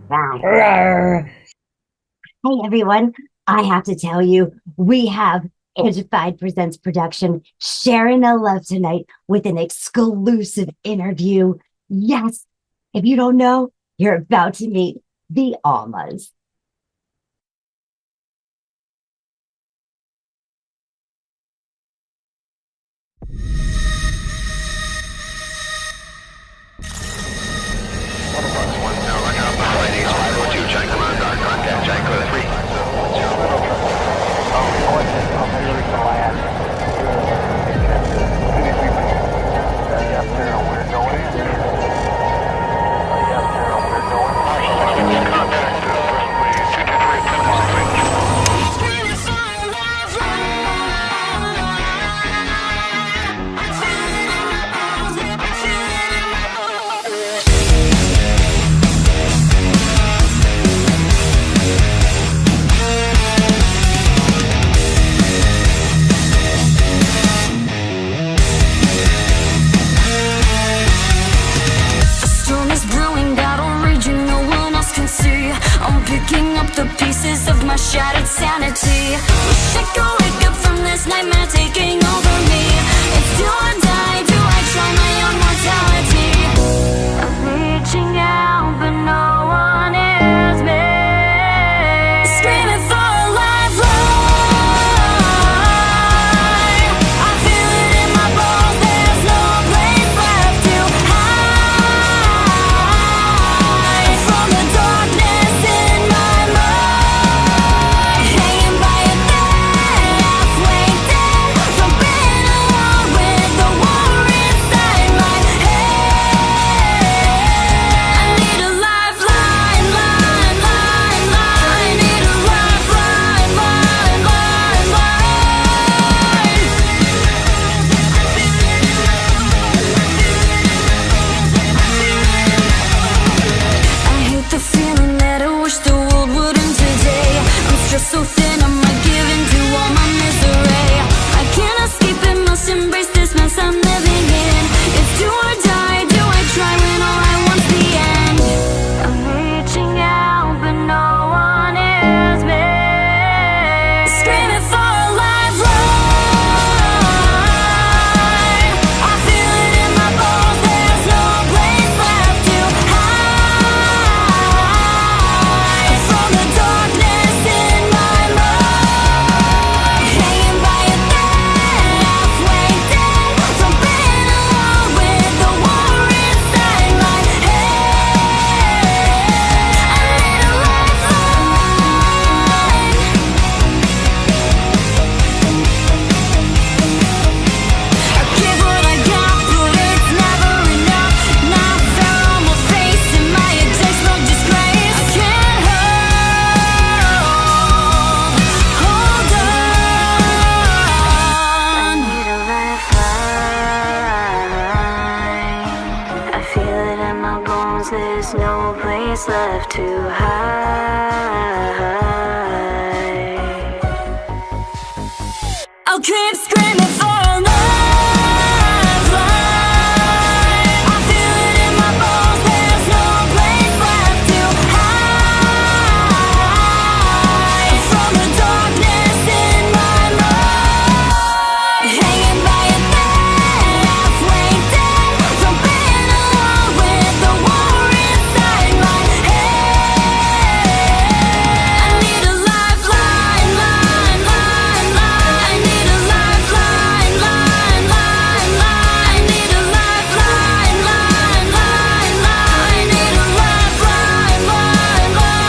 Speaker 12: Hey everyone, I have to tell you, we have Angified Presents production sharing the love tonight with an exclusive interview. Yes, if you don't know, you're about to meet the Almas.
Speaker 17: Shattered sanity. Wish I could wake up from this nightmare taking over me. It's do or die. Do I try my own mortality? I'm reaching out, but no one hears me. Screaming for a lifeline. I feel it in my bones. There's no place left to hide from the darkness in my mind. So thin, I'm not giving to all my misery. I can't escape it, must embrace this mess I'm living in. It's do or die, do I try when all I want's the end? I'm reaching out, but no one hears me. Screaming for a lifeline. I feel it in my bones, there's no place left to hide from the darkness in my there's no place left to hide. I'll keep screaming for a lifeline. I feel it in my bones. There's no place left to hide from the darkness in my mind. Hanging by a thread, halfway dead, jumping along with the war inside my head. I need a lifeline, line, line, line. I need a lifeline, line, line, line. I need a lifeline, line, line, line. I need a lifeline, line, line,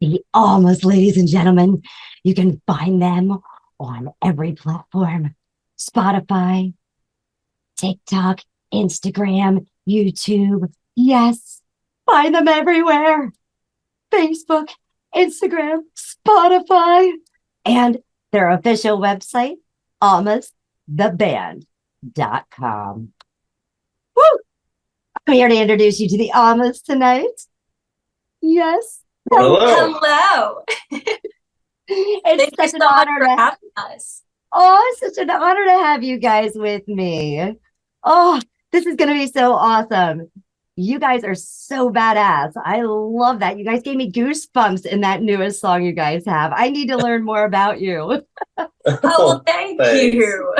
Speaker 12: The Almas, ladies and gentlemen. You can find them on every platform. Spotify, TikTok, Instagram, YouTube. Yes, find them everywhere. Facebook, Instagram, Spotify, and their official website, almastheband.com. Woo! I'm here to introduce you to the Almas tonight. Yes.
Speaker 19: Hello.
Speaker 12: It's such an honor to have us. Oh, it's such an honor to have you guys with me. Oh, this is going to be so awesome. You guys are so badass. I love that. You guys gave me goosebumps in that newest song you guys have. I need to learn more about you.
Speaker 19: Oh, thank you.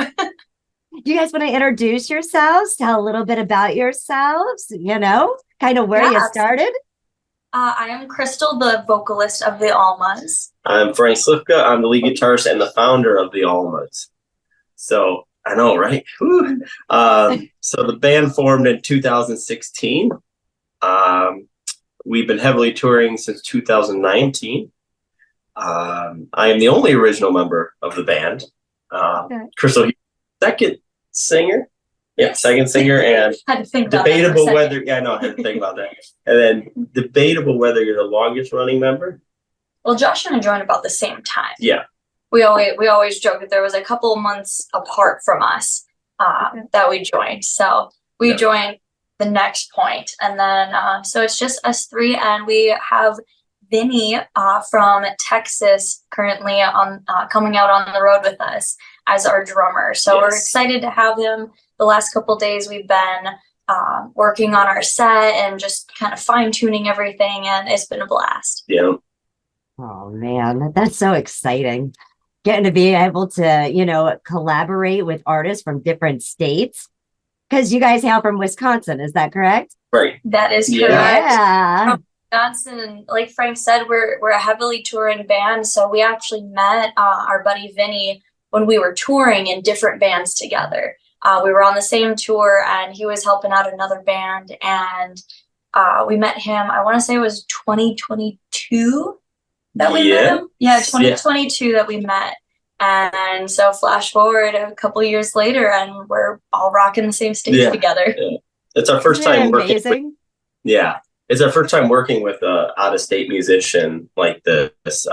Speaker 12: You guys want to introduce yourselves? Tell a little bit about yourselves, kind of where you started?
Speaker 19: I am Crystal, the vocalist of the Almas.
Speaker 20: I'm Frank Slifka. I'm the lead guitarist and the founder of the Almas. So, I know, right? So the band formed in 2016. We've been heavily touring since 2019. I am the only original member of the band. Crystal, second singer. Yeah, second singer, and
Speaker 19: had to think about
Speaker 20: debatable whether. Yeah, I know. I had to think about that. And then debatable whether you're the longest running member.
Speaker 19: Well, Josh and I joined about the same time.
Speaker 20: Yeah.
Speaker 19: We always joke that there was a couple of months apart from us that we joined. So we joined the next point, and then so it's just us three, and we have Vinny from Texas currently on coming out on the road with us as our drummer. So we're excited to have him. The last couple of days we've been working on our set and just kind of fine-tuning everything, and it's been a blast.
Speaker 20: Yeah.
Speaker 12: Oh man, that's so exciting. Getting to be able to, collaborate with artists from different states. Because you guys hail from Wisconsin, is that correct?
Speaker 20: Right.
Speaker 19: That is correct.
Speaker 12: Yeah.
Speaker 19: From Wisconsin, and like Frank said, we're a heavily touring band. So we actually met our buddy Vinny when we were touring in different bands together. We were on the same tour, and he was helping out another band, and we met him. I want to say it was 2022 that we met him. Yeah, 2022 that we met. And so flash forward a couple of years later, and we're all rocking the same stage together.
Speaker 20: Yeah. It's our first time working. It's our first time working with an out-of-state musician like this.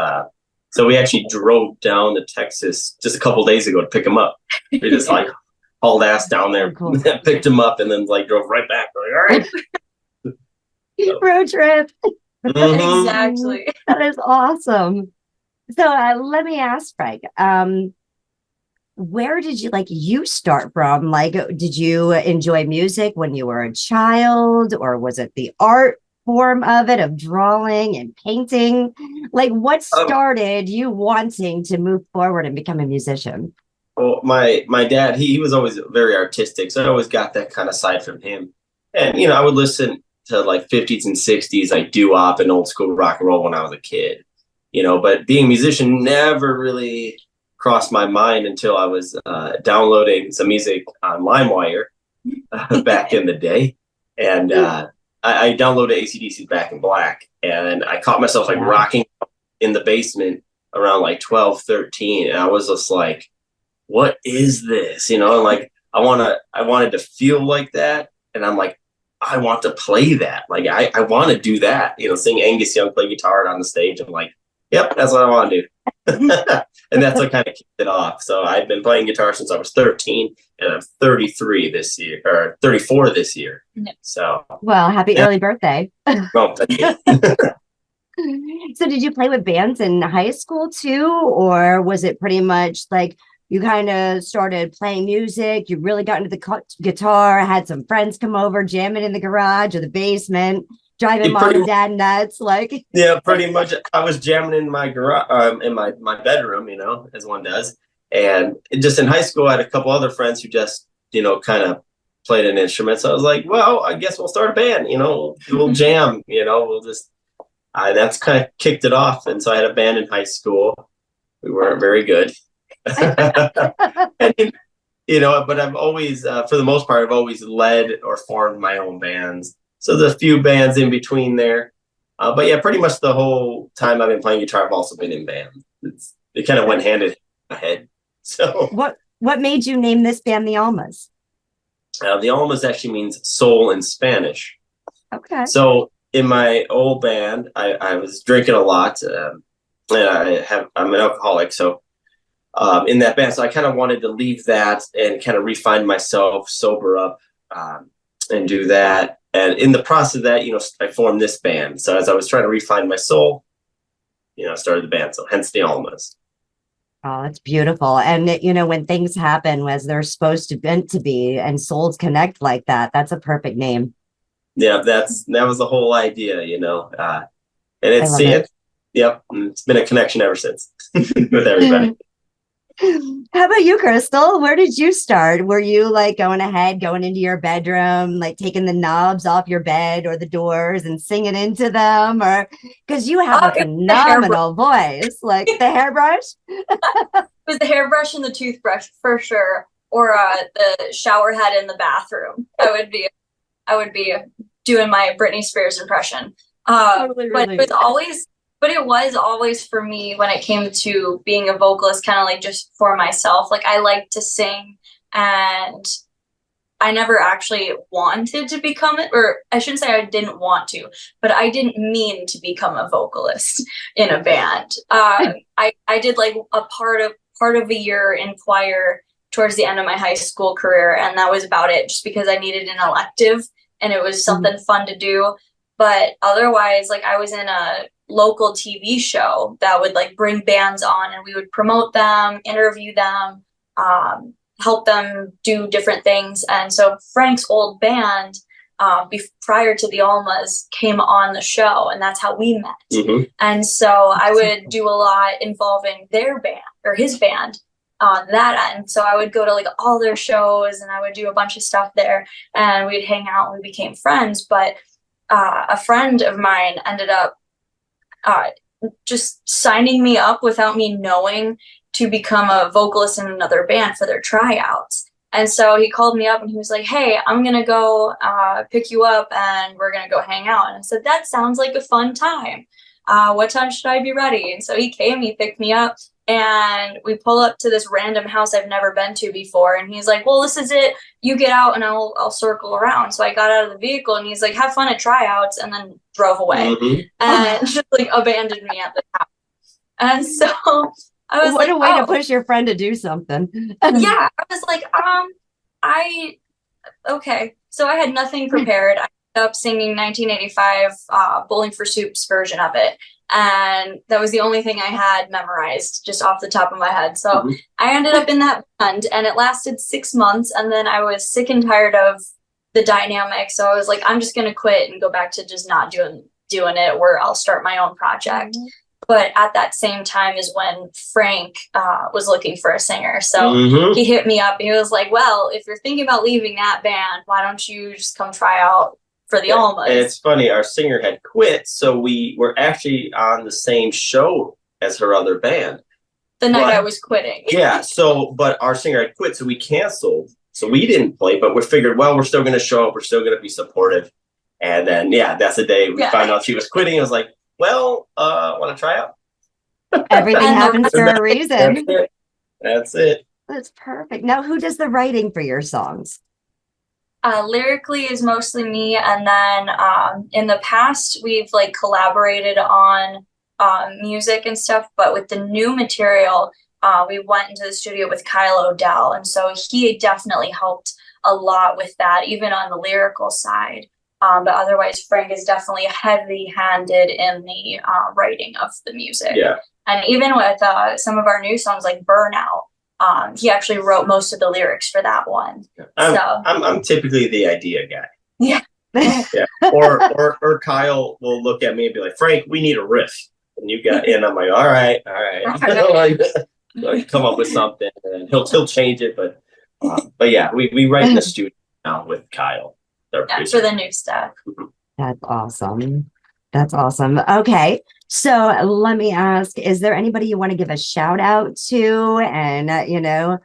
Speaker 20: So we actually drove down to Texas just a couple days ago to pick him up. We just hauled ass down there, picked him up, and then drove right back. All right.
Speaker 12: Road trip.
Speaker 19: Exactly.
Speaker 12: That is awesome. So let me ask Frank, where did you start from? Did you enjoy music when you were a child, or was it the art form of it, of drawing and painting? What started you wanting to move forward and become a musician?
Speaker 20: Well, my dad, he was always very artistic, so I always got that kind of side from him. And, I would listen to 50s and 60s, doo-wop and old school rock and roll when I was a kid, but being a musician never really crossed my mind until I was downloading some music on LimeWire back in the day. And I downloaded AC/DC Back in Black, and I caught myself rocking in the basement around 12, 13. And I was just like, what is this? And I wanted to feel like that. And I'm like, I want to play that. I want to do that, sing Angus Young, play guitar on the stage. I'm like, yep, that's what I want to do. And that's what kind of kicked it off. So I've been playing guitar since I was 13, and I'm 33 this year, or 34 this year. So,
Speaker 12: well, happy early birthday.
Speaker 20: Well, thank you.
Speaker 12: So did you play with bands in high school too? Or was it pretty much you kind of started playing music, you really got into the guitar, had some friends come over, jamming in the garage or the basement, driving mom and dad nuts,
Speaker 20: Yeah, pretty much. I was jamming in my garage, in my bedroom, as one does. And just in high school, I had a couple other friends who just, kind of played an instrument. So I was like, well, I guess we'll start a band, we'll jam, we'll just, that's kind of kicked it off. And so I had a band in high school. We weren't very good. And, but I've always, for the most part, I've always led or formed my own bands. So there's a few bands in between there. But yeah, pretty much the whole time I've been playing guitar, I've also been in bands. It kind of went hand in hand. So
Speaker 12: what made you name this band the Almas?
Speaker 20: The Almas actually means soul in Spanish.
Speaker 12: Okay.
Speaker 20: So in my old band, I was drinking a lot. and I'm an alcoholic, so in that band. So I kind of wanted to leave that and kind of refine myself, sober up, and do that. And in the process of that, I formed this band. So as I was trying to refine my soul, I started the band. So hence the Almas.
Speaker 12: Oh, that's beautiful. And when things happen as they're supposed to meant to be, and souls connect like that, that's a perfect name.
Speaker 20: Yeah, that was the whole idea, and it's been a connection ever since with everybody.
Speaker 12: How about you, Crystal? Where did you start? Were you like going into your bedroom, like taking the knobs off your bed or the doors and singing into them? Or because you have a phenomenal voice, like the hairbrush?
Speaker 19: It was the hairbrush and the toothbrush for sure, or the shower head in the bathroom. I would be doing my Britney Spears impression.
Speaker 12: Totally
Speaker 19: but it was always for me when it came to being a vocalist, kind of like just for myself. Like I like to sing, and I never actually wanted to become it, or I shouldn't say I didn't want to, but I didn't mean to become a vocalist in a band. I did like a part of a year in choir towards the end of my high school career, and that was about it, just because I needed an elective and it was something fun to do. But otherwise, like I was in a local TV show that would like bring bands on, and we would promote them, interview them, help them do different things. And so Frank's old band, prior to the Almas, came on the show, and that's how we met.
Speaker 20: Mm-hmm.
Speaker 19: And so I would do a lot involving their band or his band on that end. So I would go to like all their shows, and I would do a bunch of stuff there, and we'd hang out, and we became friends. But a friend of mine ended up just signing me up without me knowing to become a vocalist in another band for their tryouts. And so he called me up and he was like, "Hey, I'm going to go pick you up and we're going to go hang out." And I said, "That sounds like a fun time. What time should I be ready?" And so he came, he picked me up, and we pull up to this random house I've never been to before. And he's like, "Well, this is it. You get out and I'll circle around." So I got out of the vehicle, and he's like, "Have fun at tryouts," and then drove away and just like abandoned me at the house. And so I was
Speaker 12: what
Speaker 19: like,
Speaker 12: a way to push your friend to do something.
Speaker 19: Yeah, I was like, okay. So I had nothing prepared. I ended up singing 1985 Bowling for Soup's version of it. And that was the only thing I had memorized just off the top of my head. So I ended up in that band, and it lasted 6 months. And then I was sick and tired of the dynamic. So I was like, I'm just going to quit and go back to just not doing it, where I'll start my own project. But at that same time is when Frank was looking for a singer. So he hit me up, and he was like, "Well, if you're thinking about leaving that band, why don't you just come try out for the Almas?"
Speaker 20: And it's funny, our singer had quit, so we were actually on the same show as her other band.
Speaker 19: The night I was quitting.
Speaker 20: Yeah, but our singer had quit, so we canceled. So we didn't play, but we figured, well, we're still going to show up. We're still going to be supportive. And then, that's the day we found out she was quitting. I was like, well, want to try out?
Speaker 12: Everything happens for a reason.
Speaker 20: That's it.
Speaker 12: That's perfect. Now, who does the writing for your songs?
Speaker 19: Lyrically is mostly me, and then in the past we've like collaborated on music and stuff. But with the new material, we went into the studio with Kyle O'Dell, and so he definitely helped a lot with that, even on the lyrical side. But otherwise, Frank is definitely heavy-handed in the writing of the music.
Speaker 20: Yeah.
Speaker 19: And even with some of our new songs like Burnout, he actually wrote most of the lyrics for that one.
Speaker 20: I'm typically the idea guy.
Speaker 19: Yeah.
Speaker 20: Yeah. Or Kyle will look at me and be like, "Frank, we need a riff." And I'm like, all right. Like, come up with something, and he'll change it. But yeah, we write in the studio now with Kyle.
Speaker 19: For the new stuff.
Speaker 12: That's awesome. That's awesome. Okay. So let me ask, is there anybody you want to give a shout out to, and, or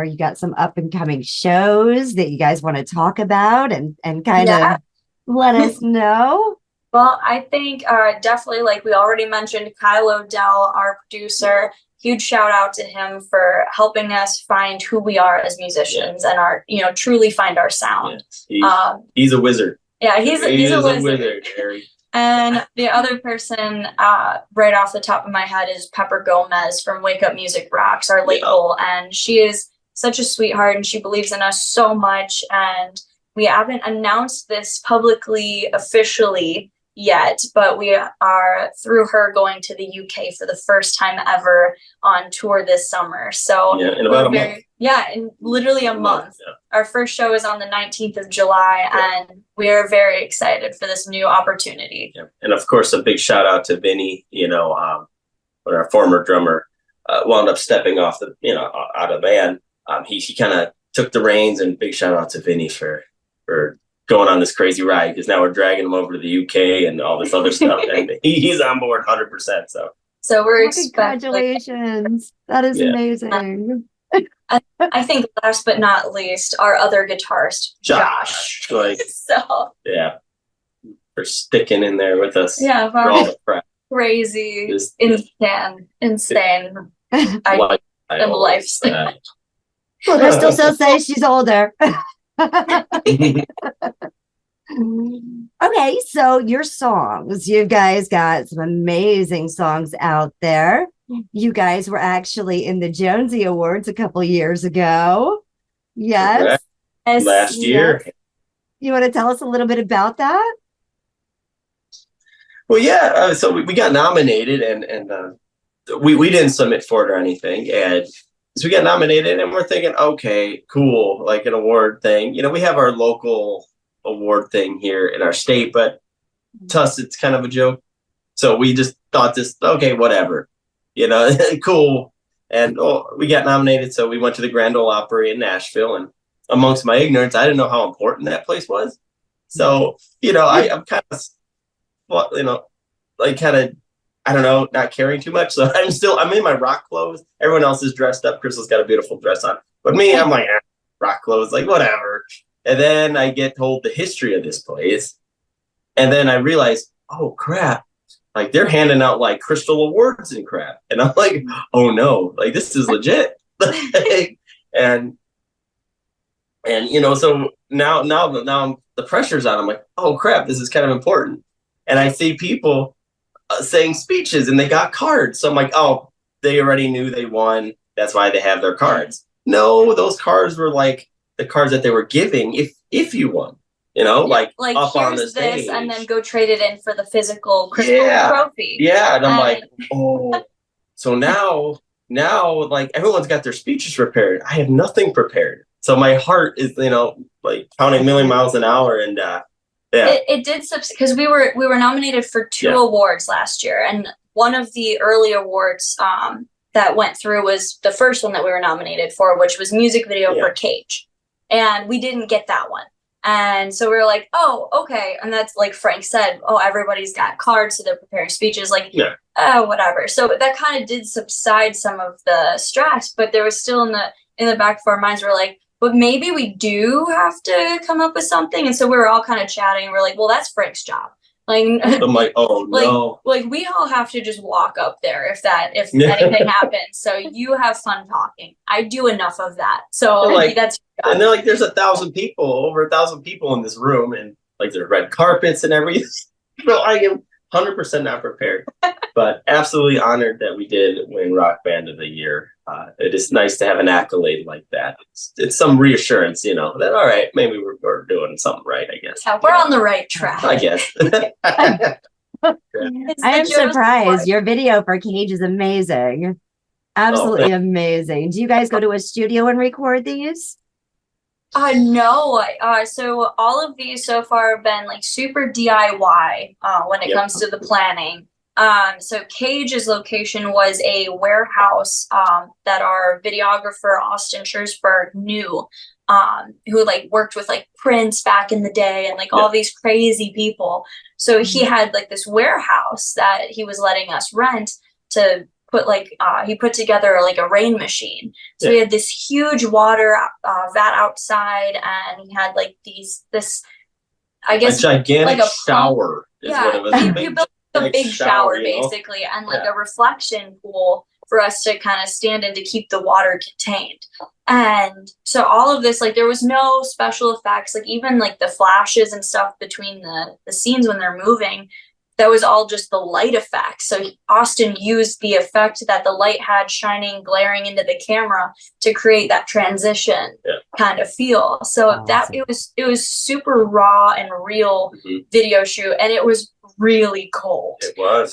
Speaker 12: you got some up and coming shows that you guys want to talk about and kind of let us know?
Speaker 19: Well, I think definitely, like we already mentioned, Kyle O'Dell, our producer. Huge shout out to him for helping us find who we are as musicians and truly find our sound.
Speaker 20: He's a wizard.
Speaker 19: Yeah, he's a wizard.
Speaker 20: Harry.
Speaker 19: And the other person, right off the top of my head, is Pepper Gomez from Wake Up Music Rocks, our label. And she is such a sweetheart, and she believes in us so much. And we haven't announced this publicly, officially yet, but we are, through her, going to the UK for the first time ever on tour this summer. So
Speaker 20: in about a month.
Speaker 19: Yeah, in literally a month.
Speaker 20: Yeah.
Speaker 19: Our first show is on the 19th of July, and we are very excited for this new opportunity.
Speaker 20: Yeah. And of course, a big shout out to Vinny, when our former drummer wound up stepping off out of the band. He kind of took the reins, and big shout out to Vinny for going on this crazy ride, because now we're dragging him over to the UK and all this other stuff, and he's on board 100%.
Speaker 19: So we're
Speaker 12: congratulations. That is amazing.
Speaker 19: I think last but not least, our other guitarist, Josh. So
Speaker 20: yeah, for sticking in there with us.
Speaker 19: Yeah,
Speaker 20: for all the crap.
Speaker 19: Crazy, insane. Lifestyle.
Speaker 12: Crystal still says she's older. Okay, so your songs, you guys got some amazing songs out there. You guys were actually in the Jonesy Awards a couple years ago. Yes.
Speaker 20: Last year.
Speaker 12: Yes. You want to tell us a little bit about that?
Speaker 20: Well, yeah. So we got nominated, and we didn't submit for it or anything. And so we got nominated, and we're thinking, okay, cool, like an award thing. We have our local award thing here in our state, but to us, it's kind of a joke. So we just thought okay, whatever. Cool. And we got nominated, so we went to the Grand Ole Opry in Nashville, and amongst my ignorance, I didn't know how important that place was. So, I'm kind of, I don't know, not caring too much. So I'm in my rock clothes. Everyone else is dressed up. Crystal's got a beautiful dress on. But me, I'm like, rock clothes, like whatever. And then I get told the history of this place. And then I realize, oh crap. Like they're handing out like crystal awards and crap. And I'm like, oh no, like this is legit. and so now the pressure's on. I'm like, oh crap, this is kind of important. And I see people saying speeches, and they got cards. So I'm like, oh, they already knew they won. That's why they have their cards. No, those cards were like the cards that they were giving if you won. Like up on the stage.
Speaker 19: And then go trade it in for the physical crystal trophy.
Speaker 20: Yeah, and I'm like, oh. So now, like everyone's got their speeches prepared. I have nothing prepared. So my heart is, like counting a million miles an hour, and yeah.
Speaker 19: It did because we were nominated for 2 awards last year, and one of the early awards that went through was the first one that we were nominated for, which was music video for Cage, and we didn't get that one. And so we were like, oh, okay. And that's like Frank said, oh, everybody's got cards, so they're preparing speeches, oh, whatever. So that kind of did subside some of the stress, but there was still in the back of our minds, we're like, but maybe we do have to come up with something. And so we were all kind of chatting. We're like, well, that's Frank's job. Like,
Speaker 20: I'm like, oh no.
Speaker 19: Like we all have to just walk up there if anything happens. So you have fun talking. I do enough of that. So that's your job.
Speaker 20: And they're like, there's over 1,000 people in this room, and like there's red carpets and everything. So I am 100% not prepared, but absolutely honored that we did win Rock Band of the Year. It is nice to have an accolade like that. It's some reassurance, that all right, maybe we're doing something right, I guess.
Speaker 19: Yeah, we're on the right track,
Speaker 20: I guess.
Speaker 12: I am surprised. Your video for Cage is amazing. Absolutely amazing. Do you guys go to a studio and record these?
Speaker 19: No. So all of these so far have been like super DIY when it comes to the planning. So Cage's location was a warehouse that our videographer Austin Schursberg knew, who like worked with like Prince back in the day and like all these crazy people. So he had like this warehouse that he was letting us rent to put he put together like a rain machine. So he had this huge water vat outside, and he had like this I guess
Speaker 20: a gigantic
Speaker 19: like a
Speaker 20: shower.
Speaker 19: What it was. He built a big shower basically, and like a reflection pool for us to kind of stand in to keep the water contained. And so all of this, like there was no special effects, like even like the flashes and stuff between the scenes when they're moving, that was all just the light effect. So Austin used the effect that the light had shining, glaring into the camera to create that transition kind of feel. So that it was super raw and real video shoot, and it was really cold.
Speaker 20: It was.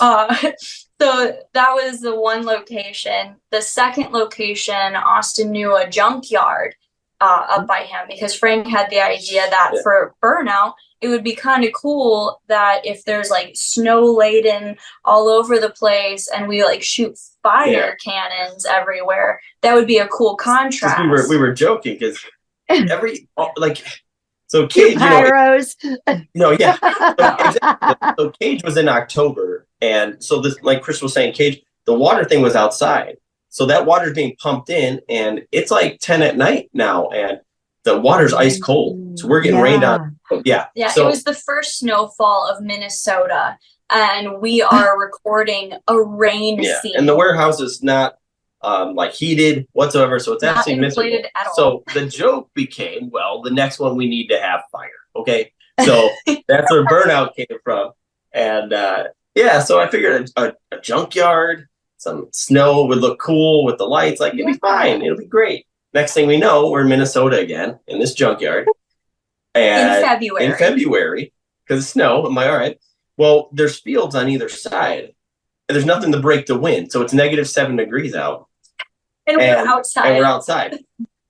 Speaker 19: So that was the one location. The second location, Austin knew a junkyard up by him, because Frank had the idea that for Burnout, it would be kind of cool that if there's like snow laden all over the place and we like shoot fire cannons everywhere, that would be a cool contrast.
Speaker 20: We were joking because so Cage,
Speaker 12: pyros.
Speaker 20: So Cage was in October, and so this, like Chris was saying, Cage, the water thing was outside, so that water's being pumped in, and it's like 10 at night now, and the water's ice cold, so we're getting rained on.
Speaker 19: Yeah, so, it was the first snowfall of Minnesota, and we are recording a rain scene.
Speaker 20: And the warehouse is not like heated whatsoever, so it's absolutely miserable.
Speaker 19: At all.
Speaker 20: So the joke became, well, the next one we need to have fire. Okay, so that's where Burnout came from, and so I figured a junkyard, some snow would look cool with the lights. Like, it'd be fine, it'll be great. Next thing we know, we're in Minnesota again, in this junkyard. And in February, because of snow. I'm like, all right. Well, there's fields on either side, and there's nothing to break the wind. So it's -7 degrees out.
Speaker 19: And we're outside.
Speaker 20: And we're outside.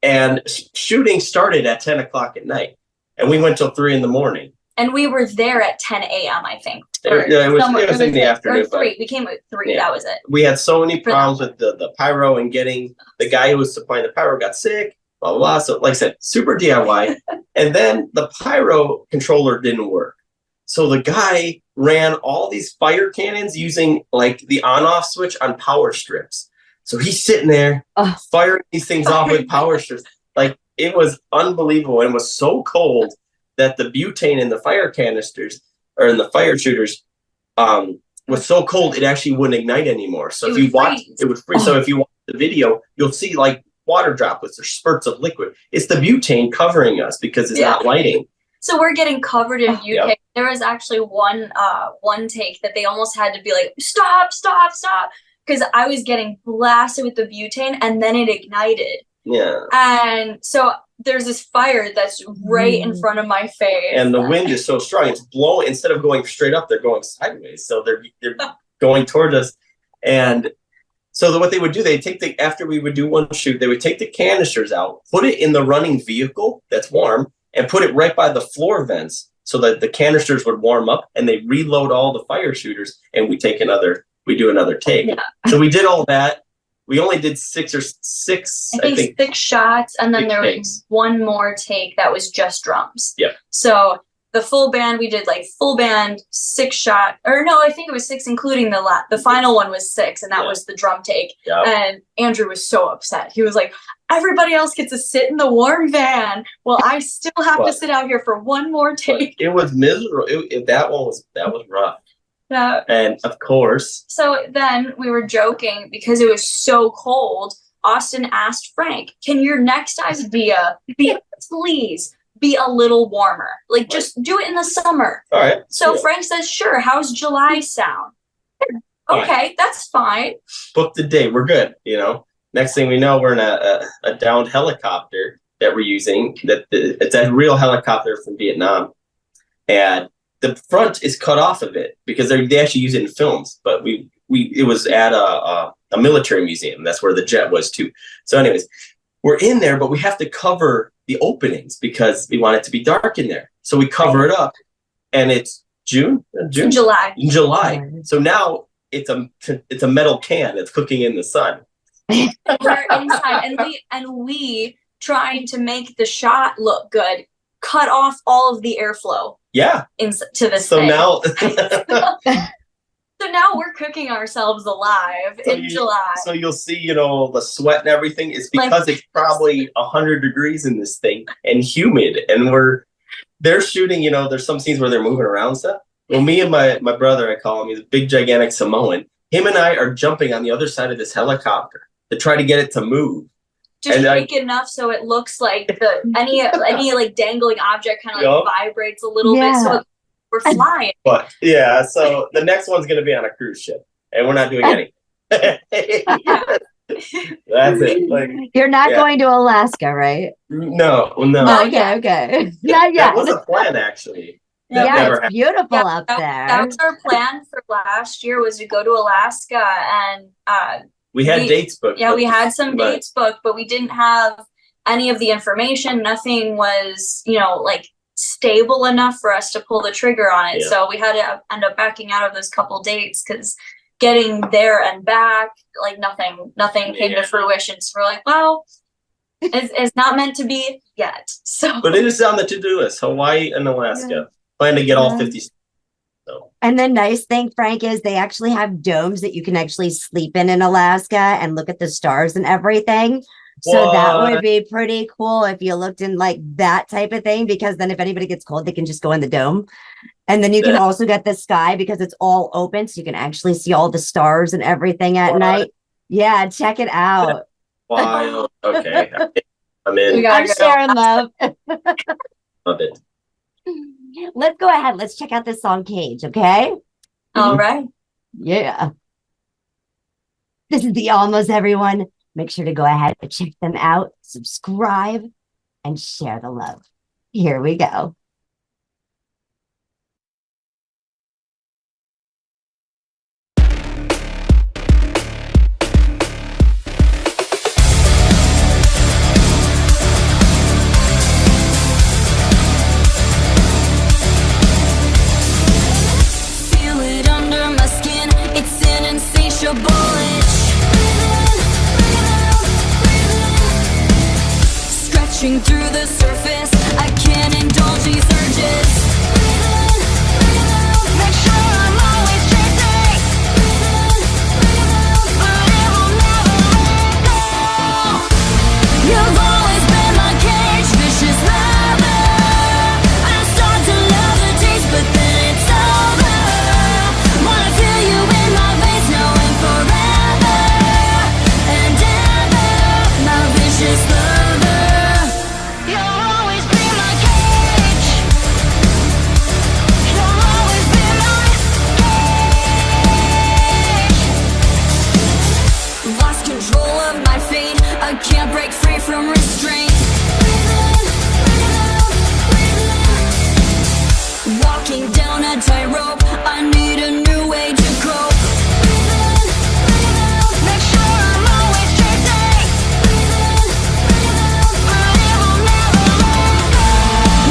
Speaker 20: And shooting started at 10 o'clock at night. And we went till 3 in the morning.
Speaker 19: And we were there at 10 a.m., I think.
Speaker 20: It was in the afternoon.
Speaker 19: Or 3. We came at 3. That was it.
Speaker 20: We had so many problems with the pyro, and getting the guy who was supplying the pyro got sick, blah, blah, blah. So, like I said, super DIY. And then the pyro controller didn't work. So the guy ran all these fire cannons using like the on-off switch on power strips. So he's sitting there firing these things off with power strips. Like, it was unbelievable, and it was so cold that the butane in the fire canisters or in the fire shooters was so cold it actually wouldn't ignite anymore. So if you watch, it would freeze. So if you watch the video, you'll see like water droplets or spurts of liquid. It's the butane covering us because it's not lighting.
Speaker 19: So we're getting covered in butane. Yep. There was actually one take that they almost had to be like, stop, because I was getting blasted with the butane, and then it ignited.
Speaker 20: Yeah.
Speaker 19: And so there's this fire that's right in front of my face.
Speaker 20: And the wind is so strong. It's blowing. Instead of going straight up, they're going sideways. So they're going toward us. And so what they would do, after we would do one shoot, they would take the canisters out, put it in the running vehicle that's warm, and put it right by the floor vents so that the canisters would warm up, and they reload all the fire shooters, and we do another take. Yeah. So we did all that. We only did six, I think
Speaker 19: 6 shots, and then there
Speaker 20: takes.
Speaker 19: was one more take that was just drums.
Speaker 20: Yep.
Speaker 19: So the full band, we did like full band 6 shot, or no, I think it was 6, including the final one was 6, and that was the drum take.
Speaker 20: Yep.
Speaker 19: And Andrew was so upset. He was like, everybody else gets to sit in the warm van. Well, I still have to sit out here for one more take.
Speaker 20: It was miserable. That was rough.
Speaker 19: Yeah.
Speaker 20: And of course.
Speaker 19: So then we were joking because it was so cold. Austin asked Frank, can your next idea please be a little warmer? Like, just do it in the summer.
Speaker 20: All right.
Speaker 19: So Frank says, sure. How's July sound? Okay, that's fine.
Speaker 20: Book the day. We're good. Next thing we know, we're in a downed helicopter that we're using. It's a real helicopter from Vietnam. And the front is cut off of it because they actually use it in films. But it was at a military museum. That's where the jet was too. So anyways, we're in there, but we have to cover the openings because we want it to be dark in there. So we cover it up, and it's
Speaker 19: July.
Speaker 20: So now it's a metal can that's cooking in the sun.
Speaker 19: We're inside, and we trying to make the shot look good, cut off all of the airflow.
Speaker 20: Yeah.
Speaker 19: To this
Speaker 20: thing.
Speaker 19: Now, so now we're cooking ourselves alive in July.
Speaker 20: So you'll see, the sweat and everything is because it's probably 100 degrees in this thing and humid, and they're shooting. There's some scenes where they're moving around stuff. Well, me and my brother, I call him, he's a big gigantic Samoan. Him and I are jumping on the other side of this helicopter to try to get it to move.
Speaker 19: Just make it enough so it looks like any like dangling object kind of like vibrates a little bit. So We're flying.
Speaker 20: But yeah, so the next one's going to be on a cruise ship, and we're not doing anything. That's it. Like,
Speaker 12: You're not going to Alaska, right?
Speaker 20: No.
Speaker 12: Okay. Yeah.
Speaker 20: That was a plan, actually.
Speaker 12: It's beautiful up there.
Speaker 19: That was our plan for last year, was to go to Alaska, and
Speaker 20: we had dates booked.
Speaker 19: Yeah, we had some dates booked, but we didn't have any of the information. Nothing was, like stable enough for us to pull the trigger on it. So we had to end up backing out of those couple dates because getting there and back, like nothing came to fruition. So we're like, well, it's not meant to be yet. So,
Speaker 20: but it is on the to-do list. Hawaii and Alaska. Plan to get all 50. So.
Speaker 12: And the nice thing, Frank, is they actually have domes that you can actually sleep in Alaska and look at the stars and everything. So that would be pretty cool if you looked in like that type of thing, because then if anybody gets cold, they can just go in the dome. And then you can also get the sky because it's all open. So you can actually see all the stars and everything at night. Yeah, check it out.
Speaker 20: Wow. Okay. I'm in.
Speaker 12: I'm sharing love.
Speaker 20: Love it.
Speaker 12: Let's go ahead. Let's check out this song, Cage, okay?
Speaker 19: All right.
Speaker 12: Yeah. This is the Almas, everyone. Make sure to go ahead and check them out, subscribe, and share the love. Here we go.
Speaker 17: Feel it under my skin. It's an insatiable itch. Stretching through the surface, I can't indulge these urges. Make sure I'm always chasing, but it will never let go. You've always been my cage, vicious lover. I start to love the taste, but then it's over. Wanna feel you in my veins now and forever and ever, my vicious lover. You'll always be my cage. You'll always be my cage. Lost control of my fate. I can't break free from restraint. Walking down a tightrope. I need a new way to cope. Make sure I'm always chasing, but it will never let go.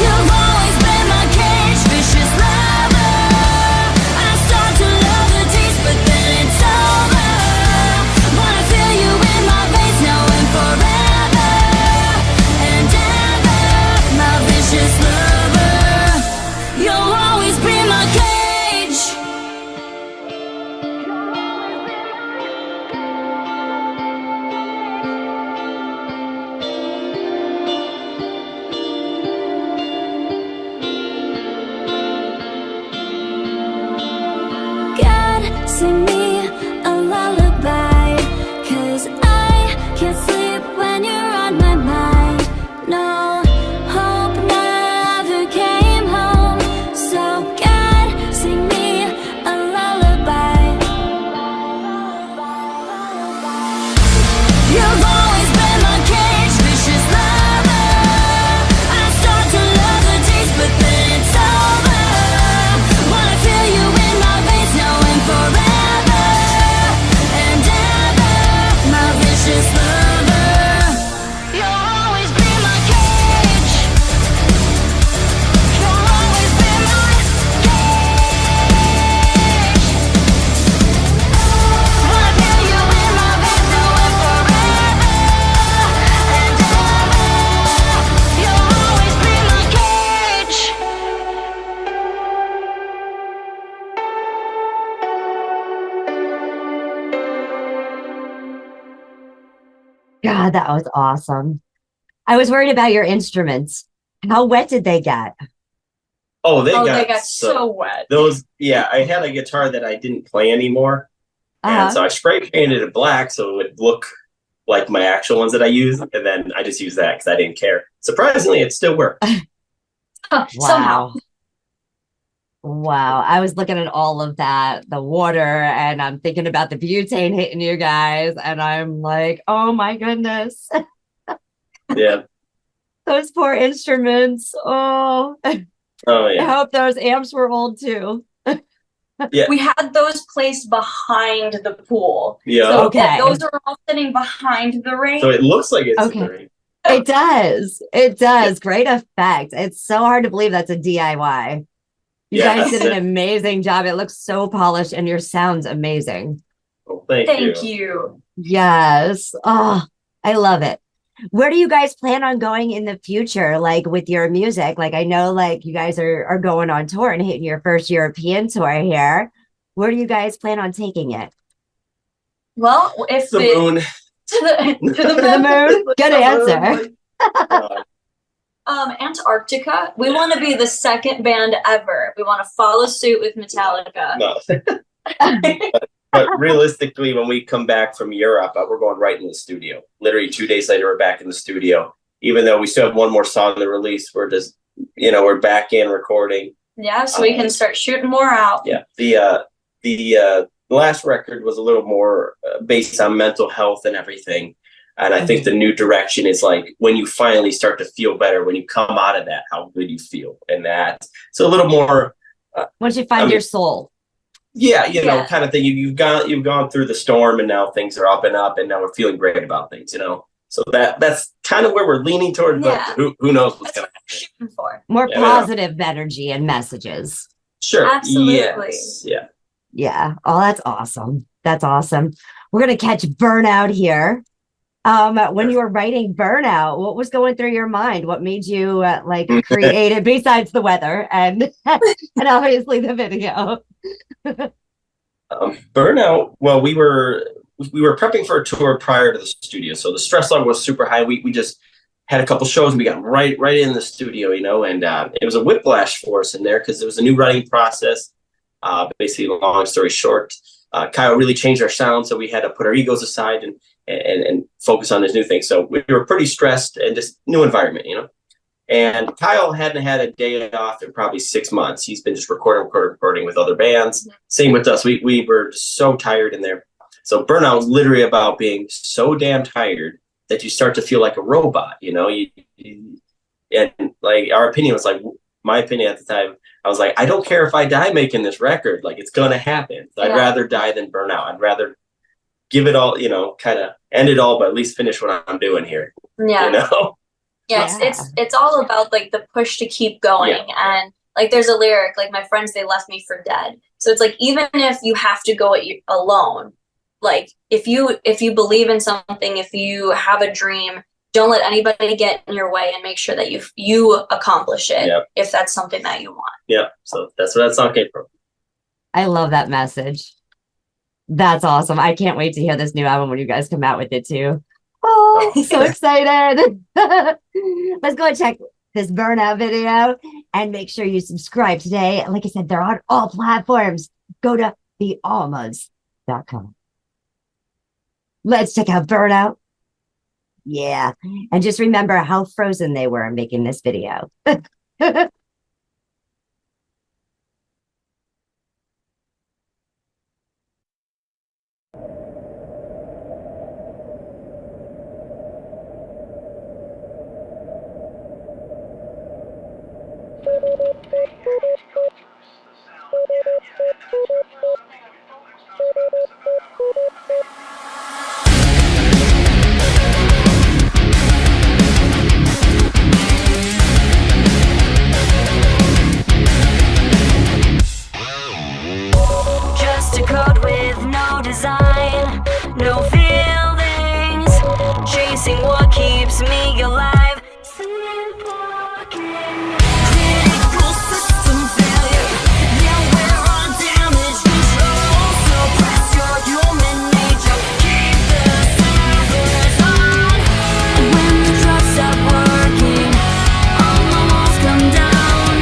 Speaker 17: You've always been my cage, vicious lover. I start to love the taste, but then it's over. Wanna feel you in my veins now and forever and ever, my vicious lover. You'll always be my cage. God, sing me a lullaby, 'cause I can't sleep when you're on my mind. No hope never came home, so God, sing me a lullaby. You've always been my cage, vicious lover. I start to love the taste, but then it's over. Wanna feel you in my veins now and forever and ever, my vicious lover. You'll always be my cage. You'll always be my cage. Wanna feel you in my veins now and forever and ever. You'll always be my cage.
Speaker 12: God, that was awesome. I was worried about your instruments. How wet did they get?
Speaker 20: Oh, they
Speaker 19: they
Speaker 20: got
Speaker 19: got so wet.
Speaker 20: Those, yeah, I had a guitar that I didn't play anymore. And so I spray painted it black so it would look like my actual ones that I use. And then I just used that because I didn't care. Surprisingly, it still worked.
Speaker 19: Somehow.
Speaker 12: Wow. I was looking at all of that, the water, and I'm thinking about the butane hitting you guys. And I'm like, oh my goodness.
Speaker 20: Yeah.
Speaker 12: Those poor instruments. Oh,
Speaker 20: Oh
Speaker 12: I
Speaker 20: yeah.
Speaker 12: hope those amps were old too.
Speaker 20: Yeah.
Speaker 19: We had those placed behind the pool.
Speaker 20: Yeah.
Speaker 19: So
Speaker 12: Okay.
Speaker 19: those are all sitting behind the ring.
Speaker 20: So it looks like it's
Speaker 12: Okay.
Speaker 20: in the ring.
Speaker 12: It does. It does. Great effect. It's so hard to believe that's a DIY. You
Speaker 20: Yeah.
Speaker 12: guys did an amazing job. It looks so polished and your sound's amazing.
Speaker 20: Well, thank
Speaker 19: you.
Speaker 12: Yes. Oh, I love it. Where do you guys plan on going in the future? Like with your music? Like I know like you guys are going on tour and hitting your first European tour here. Where do you guys plan on taking it?
Speaker 19: Well, if
Speaker 20: The moon.
Speaker 19: to the
Speaker 12: To the moon? Good answer.
Speaker 19: Antarctica. We want to be the second band ever. We want to follow suit with Metallica.
Speaker 20: No. But realistically, when we come back from Europe, we're going right in the studio. Literally 2 days later, we're back in the studio. Even though we still have one more song to release, we're just, we're back in recording.
Speaker 19: Yeah, so we can start shooting more out.
Speaker 20: Yeah. The last record was a little more based on mental health and everything. And I think the new direction is like when you finally start to feel better, when you come out of that, how good you feel. And that, so a little more.
Speaker 12: Once you find your soul.
Speaker 20: Yeah, kind of thing. You've gone through the storm, and now things are up, and now we're feeling great about things, So that's kind of where we're leaning toward.
Speaker 19: Yeah.
Speaker 20: But who knows what's going to happen?
Speaker 19: Shooting for.
Speaker 12: More positive energy and messages.
Speaker 20: Sure.
Speaker 19: Absolutely.
Speaker 20: Yes. Yeah.
Speaker 12: Yeah. Oh, that's awesome. That's awesome. We're gonna catch Burnout here. When you were writing Burnout, what was going through your mind? What made you create it besides the weather and and obviously the video?
Speaker 20: Burnout. Well, we were prepping for a tour prior to the studio, so the stress level was super high. We just had a couple shows and we got right in the studio, and it was a whiplash for us in there because it was a new writing process. Basically, long story short, Kyle really changed our sound, so we had to put our egos aside and focus on this new thing. So we were pretty stressed and just new environment, And Kyle hadn't had a day off in probably 6 months. He's been just recording with other bands. Same with us. We were so tired in there. So Burnout was literally about being so damn tired that you start to feel like a robot, and like our opinion was like, my opinion at the time, I was like, I don't care if I die making this record. Like, it's going to happen. I'd rather die than burn out. I'd rather give it all, kind of end it all, but at least finish what I'm doing here.
Speaker 19: Yeah. Yes, it's all about like the push to keep going. And like there's a lyric, like my friends, they left me for dead. So it's like, even if you have to go it alone, like if you believe in something, if you have a dream, don't let anybody get in your way and make sure that you accomplish it if that's something that you want.
Speaker 20: Yeah. So that's where that song came from.
Speaker 12: I love that message. That's awesome. I can't wait to hear this new album when you guys come out with it too. Oh, so excited. Let's go and check this Burnout video and make sure you subscribe today. Like I said, they're on all platforms. Go to thealmas.com. Let's check out Burnout. Yeah. And just remember how frozen they were making this video.
Speaker 17: Just a code with no design, no feelings, chasing what keeps me alive. Critical system failure, yeah, we're on damage control. Suppress your human nature, keep the servers on. When the drugs stop working, all the walls come down.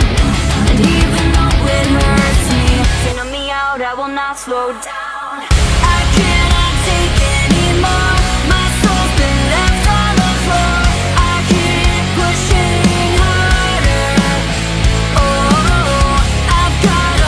Speaker 17: And even though it hurts me, you know me out, I will not slow down. I cannot take anymore. My soul's been left on the floor. I keep pushing harder. Oh, I've got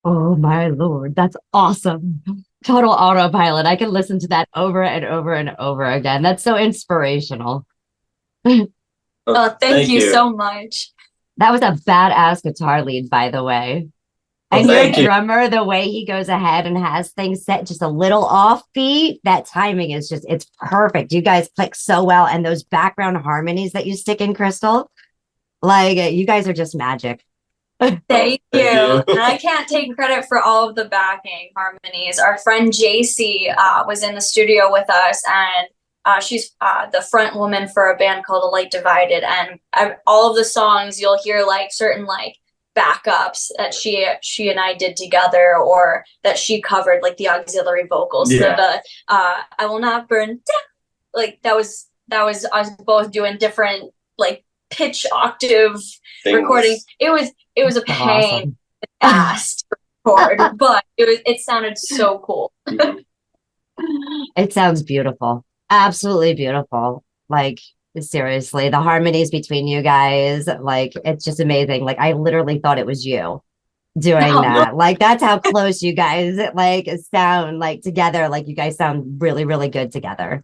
Speaker 12: Oh my Lord, that's awesome. Total autopilot. I can listen to that over and over and over again. That's so inspirational.
Speaker 19: Oh, thank you so much.
Speaker 12: That was a badass guitar lead, by the way. And your drummer, the way he goes ahead and has things set just a little offbeat, that timing is just, it's perfect. You guys click so well. And those background harmonies that you stick in, Crystal, like you guys are just magic.
Speaker 19: Thank you. And I can't take credit for all of the backing harmonies. Our friend JC was in the studio with us, and she's the front woman for a band called A Light Divided. And all of the songs you'll hear like certain like backups that she and I did together, or that she covered, like the auxiliary vocals. Yeah. So the I Will Not Burn Down, like that was us both doing different like pitch octave recordings. It was a pain in the ass to record, but it sounded so cool.
Speaker 12: It sounds beautiful. Absolutely beautiful. Like seriously, the harmonies between you guys, like it's just amazing. Like I literally thought it was you doing that. Like that's how close you guys like sound like together. Like you guys sound really, really good together.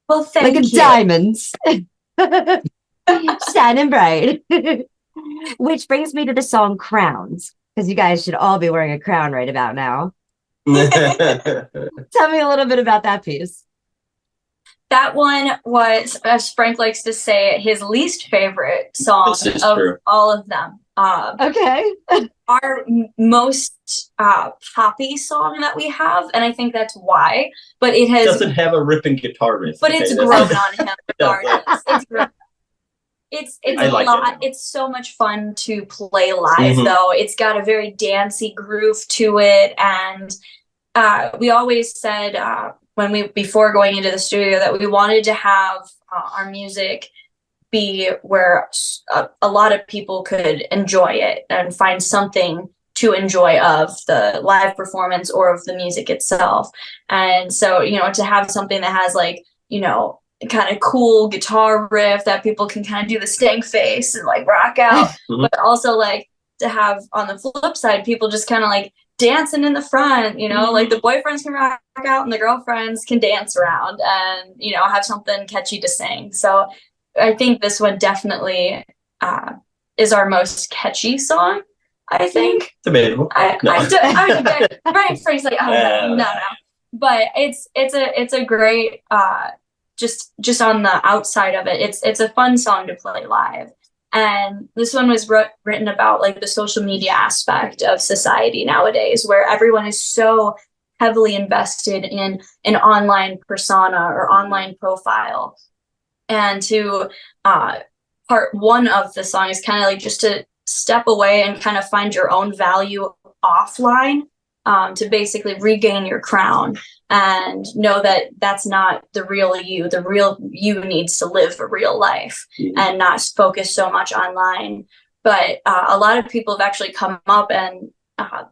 Speaker 19: Well, thank you.
Speaker 12: Diamonds. Shining bright. Which brings me to the song Crowns, because you guys should all be wearing a crown right about now. Tell me a little bit about that piece.
Speaker 19: That one was, as Frank likes to say, his least favorite song of all of them.
Speaker 12: Okay.
Speaker 19: Our most poppy song that we have, and I think that's why, but it
Speaker 20: doesn't have a ripping guitar riff.
Speaker 19: But it's grown on him regardless. It's grown. It's a lot. It's so much fun to play live, though. It's got a very dancey groove to it, and we always said before going into the studio that we wanted to have our music be where a lot of people could enjoy it and find something to enjoy of the live performance or of the music itself. And so, to have something that has like, kind of cool guitar riff that people can kind of do the stank face and like rock out, but also like to have on the flip side, people just kind of like dancing in the front, like the boyfriends can rock out and the girlfriends can dance around and, have something catchy to sing. So I think this one definitely is our most catchy song, I think.
Speaker 20: Debatable.
Speaker 19: Right, Frank's like, no. But it's a great, just on the outside of it, it's a fun song to play live. And this one was written about like the social media aspect of society nowadays, where everyone is so heavily invested in an online persona or online profile. And to part one of the song is kind of like just to step away and kind of find your own value offline, to basically regain your crown and know that that's not the real you. The real you needs to live a real life and not focus so much online. But a lot of people have actually come up and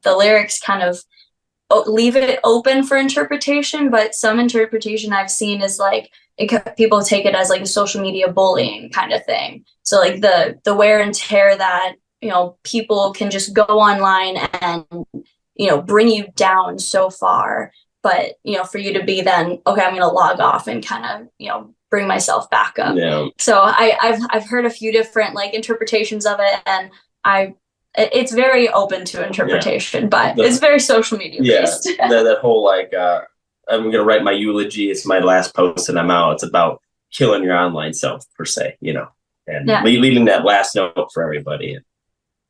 Speaker 19: the lyrics kind of leave it open for interpretation, but some interpretation I've seen is like people take it as like a social media bullying kind of thing. So like the wear and tear that people can just go online and bring you down so far, but for you to be then okay, I'm going to log off and kind of bring myself back up. Yeah. So I've heard a few different like interpretations of it, and it's very open to interpretation, but it's very social media based.
Speaker 20: that whole like I'm going to write my eulogy. It's my last post and I'm out. It's about killing your online self per se, and leaving that last note for everybody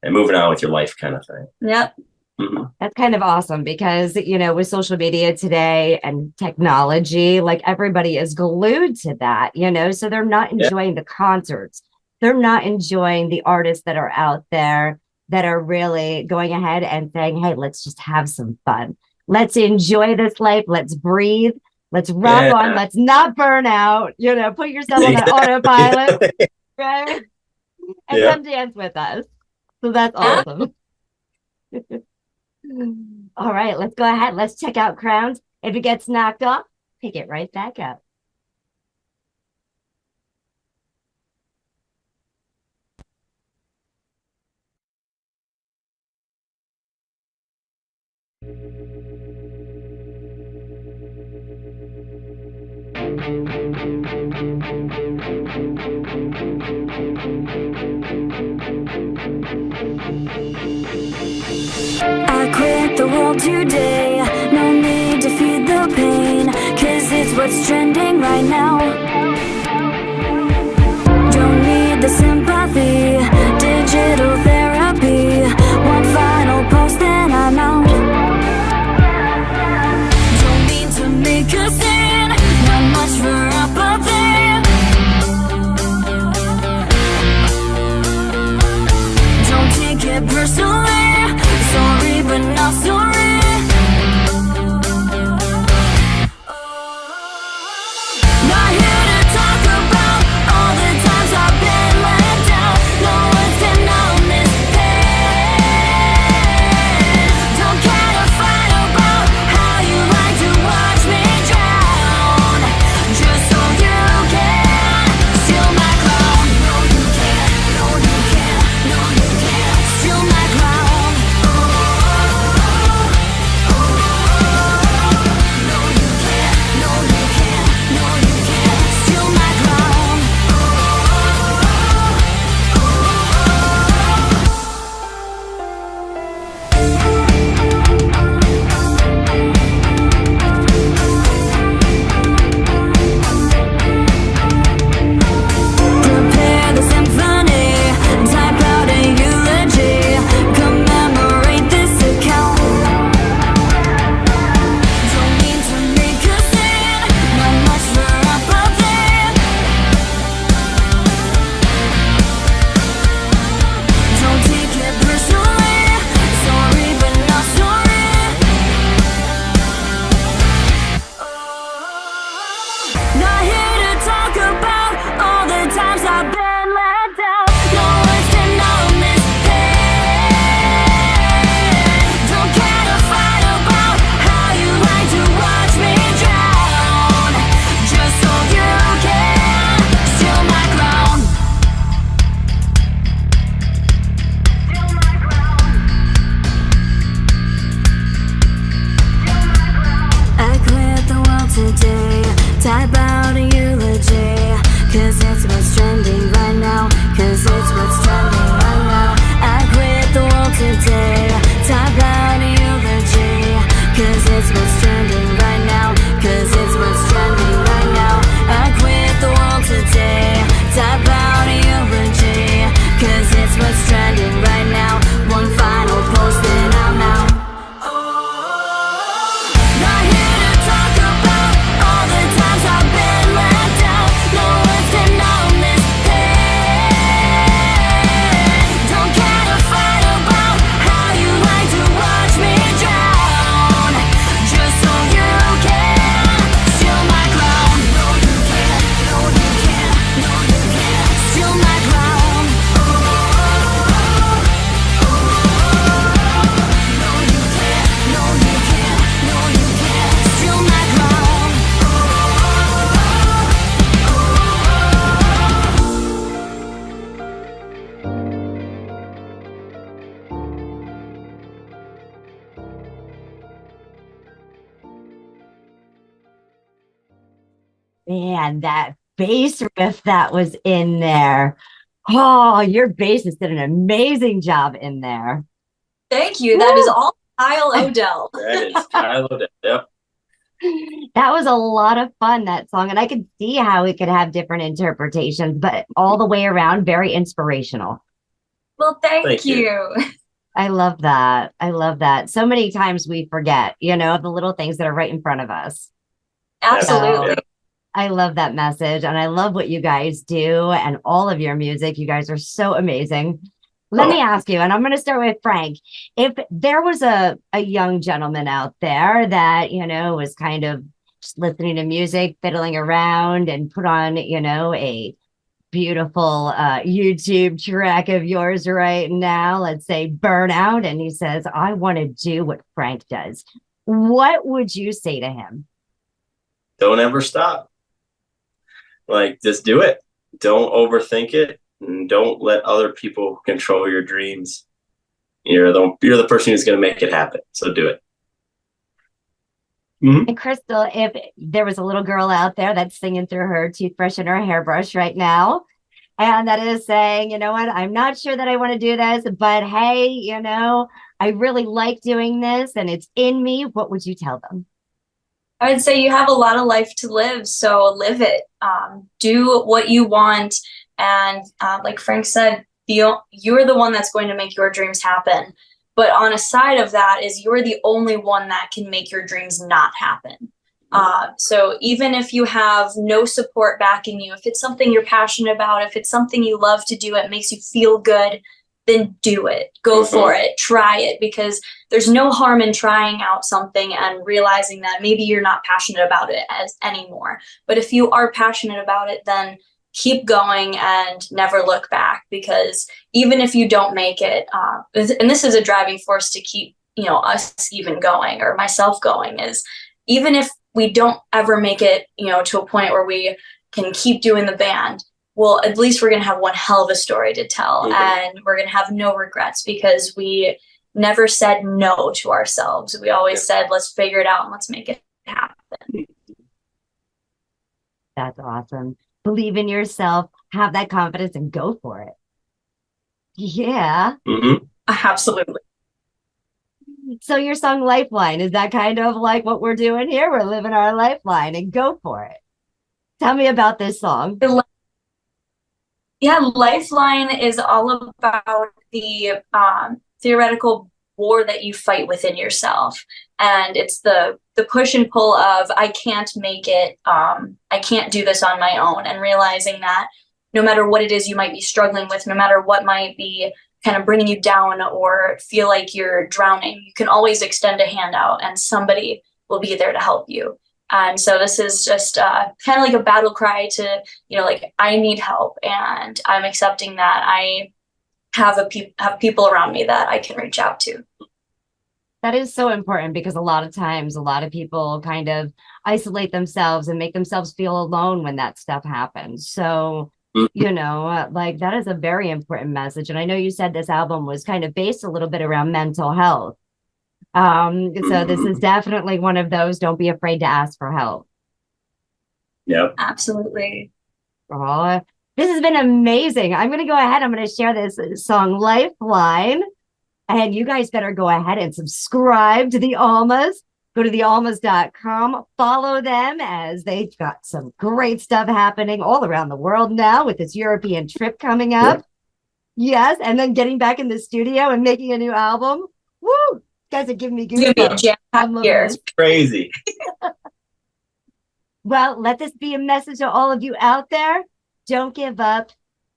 Speaker 20: and moving on with your life kind of thing.
Speaker 19: Yep.
Speaker 12: That's kind of awesome because, with social media today and technology, like everybody is glued to that, so they're not enjoying the concerts. They're not enjoying the artists that are out there that are really going ahead and saying, hey, let's just have some fun. Let's enjoy this life. Let's breathe. Let's rock on. Let's not burn out. Put yourself on that autopilot, right? And come dance with us. So that's awesome. All right, let's go ahead. Let's check out Crowns. If it gets knocked off, pick it right back up.
Speaker 17: I quit the world today. No need to feed the pain, 'cause it's what's trending right now. Don't need the sympathy, digital therapy. One final post then I'm out. Don't mean to make a scene, not much for apathy. Don't take it personally, sorry but not sorry. Not here to talk about all the times I've been let down. No one's to numb this pain. Don't care to fight about how you like to watch me drown, just so you can steal my crown. No you can't, no you can't, no you can't steal my crown. No you can't, no you can't, no you can't steal my crown. Prepare the symphony, type out a eulogy, commemorate this account. Don't mean to make a scene, not much for apathy. Don't take it personally, sorry but not sorry. Not here to talk about all the times I've been let down. No one's to numb this pain. Don't care to fight about how you like to watch me drown, just so you can steal my crown. I quit the world today, type out a eulogy, 'cause it's what's trending right now, 'cause it's what's trending right now. I quit the world today, type out a eulogy, 'cause it's what's trending right now, 'cause it's what's trending right now. I quit the world today, type out a eulogy, 'cause it's what's trending right now. One final post then I'm out. Not here to talk about all the times I've been let down. No one's to numb this pain. Don't care to fight about how you like to watch me drown, just so you can steal my crown. No you can't, no you can't, no you can't steal my crown. No you can't, no you can't, no you can't steal my crown.
Speaker 12: Man, that bass riff that was in there. Oh, your bassist did an amazing job in there.
Speaker 19: Thank you. That is all Kyle Odell.
Speaker 20: That is Kyle Odell. Yep.
Speaker 12: That was a lot of fun, that song. And I could see how it could have different interpretations, but all the way around, very inspirational.
Speaker 19: Well, thank you.
Speaker 12: I love that. I love that. So many times we forget, the little things that are right in front of us.
Speaker 19: Absolutely.
Speaker 12: So, I love that message, and I love what you guys do and all of your music. You guys are so amazing. Let me ask you, and I'm going to start with Frank. If there was a young gentleman out there that, was kind of just listening to music, fiddling around, and put on, a beautiful YouTube track of yours right now, let's say Burnout, and he says, I want to do what Frank does, what would you say to him?
Speaker 20: Don't ever stop. Like, just do it. Don't overthink it, and don't let other people control your dreams. You're the person who's going to make it happen. So do it.
Speaker 12: And Crystal, if there was a little girl out there that's singing through her toothbrush and her hairbrush right now, and that is saying, you know what, I'm not sure that I want to do this, but hey, you know, I really like doing this and it's in me, what would you tell them?
Speaker 19: I would say you have a lot of life to live, so live it. Do what you want. And like Frank said, you're the one that's going to make your dreams happen. But on a side of that is you're the only one that can make your dreams not happen. So even if you have no support backing you, if it's something you're passionate about, if it's something you love to do, it makes you feel good, then do it. Go for it. Try it, because there's no harm in trying out something and realizing that maybe you're not passionate about it anymore. But if you are passionate about it, then keep going and never look back, because even if you don't make it, and this is a driving force to keep, you know, us even going, or myself going, is even if we don't ever make it, you know, to a point where we can keep doing the band, well, at least we're going to have one hell of a story to tell, and we're going to have no regrets, because we never said no to ourselves. We always said, let's figure it out and let's make it happen.
Speaker 12: That's awesome. Believe in yourself, have that confidence, and go for it. Yeah.
Speaker 19: Absolutely.
Speaker 12: So your song Lifeline, is that kind of like what we're doing here? We're living our lifeline, and go for it. Tell me about this song.
Speaker 19: Yeah, Lifeline is all about the theoretical war that you fight within yourself. And it's the push and pull of, I can't make it, I can't do this on my own, and realizing that no matter what it is you might be struggling with, no matter what might be kind of bringing you down or feel like you're drowning, you can always extend a hand out and somebody will be there to help you. And so this is just kind of like a battle cry to, you know, like, I need help, and I'm accepting that I have people around me that I can reach out to.
Speaker 12: That is so important, because a lot of times, a lot of people kind of isolate themselves and make themselves feel alone when that stuff happens. So, you know, like, that is a very important message. And I know you said this album was kind of based a little bit around mental health. So this is definitely one of those, don't be afraid to ask for help.
Speaker 20: Yep.
Speaker 19: Absolutely.
Speaker 12: Oh, this has been amazing. I'm going to go ahead. I'm going to share this song Lifeline. And you guys better go ahead and subscribe to the Almas. Go to thealmas.com. Follow them, as they've got some great stuff happening all around the world now with this European trip coming up. Yes. And then getting back in the studio and making a new album. Woo! Guys are giving me goosebumps.
Speaker 20: It's crazy.
Speaker 12: Well, let this be a message to all of you out there. Don't give up.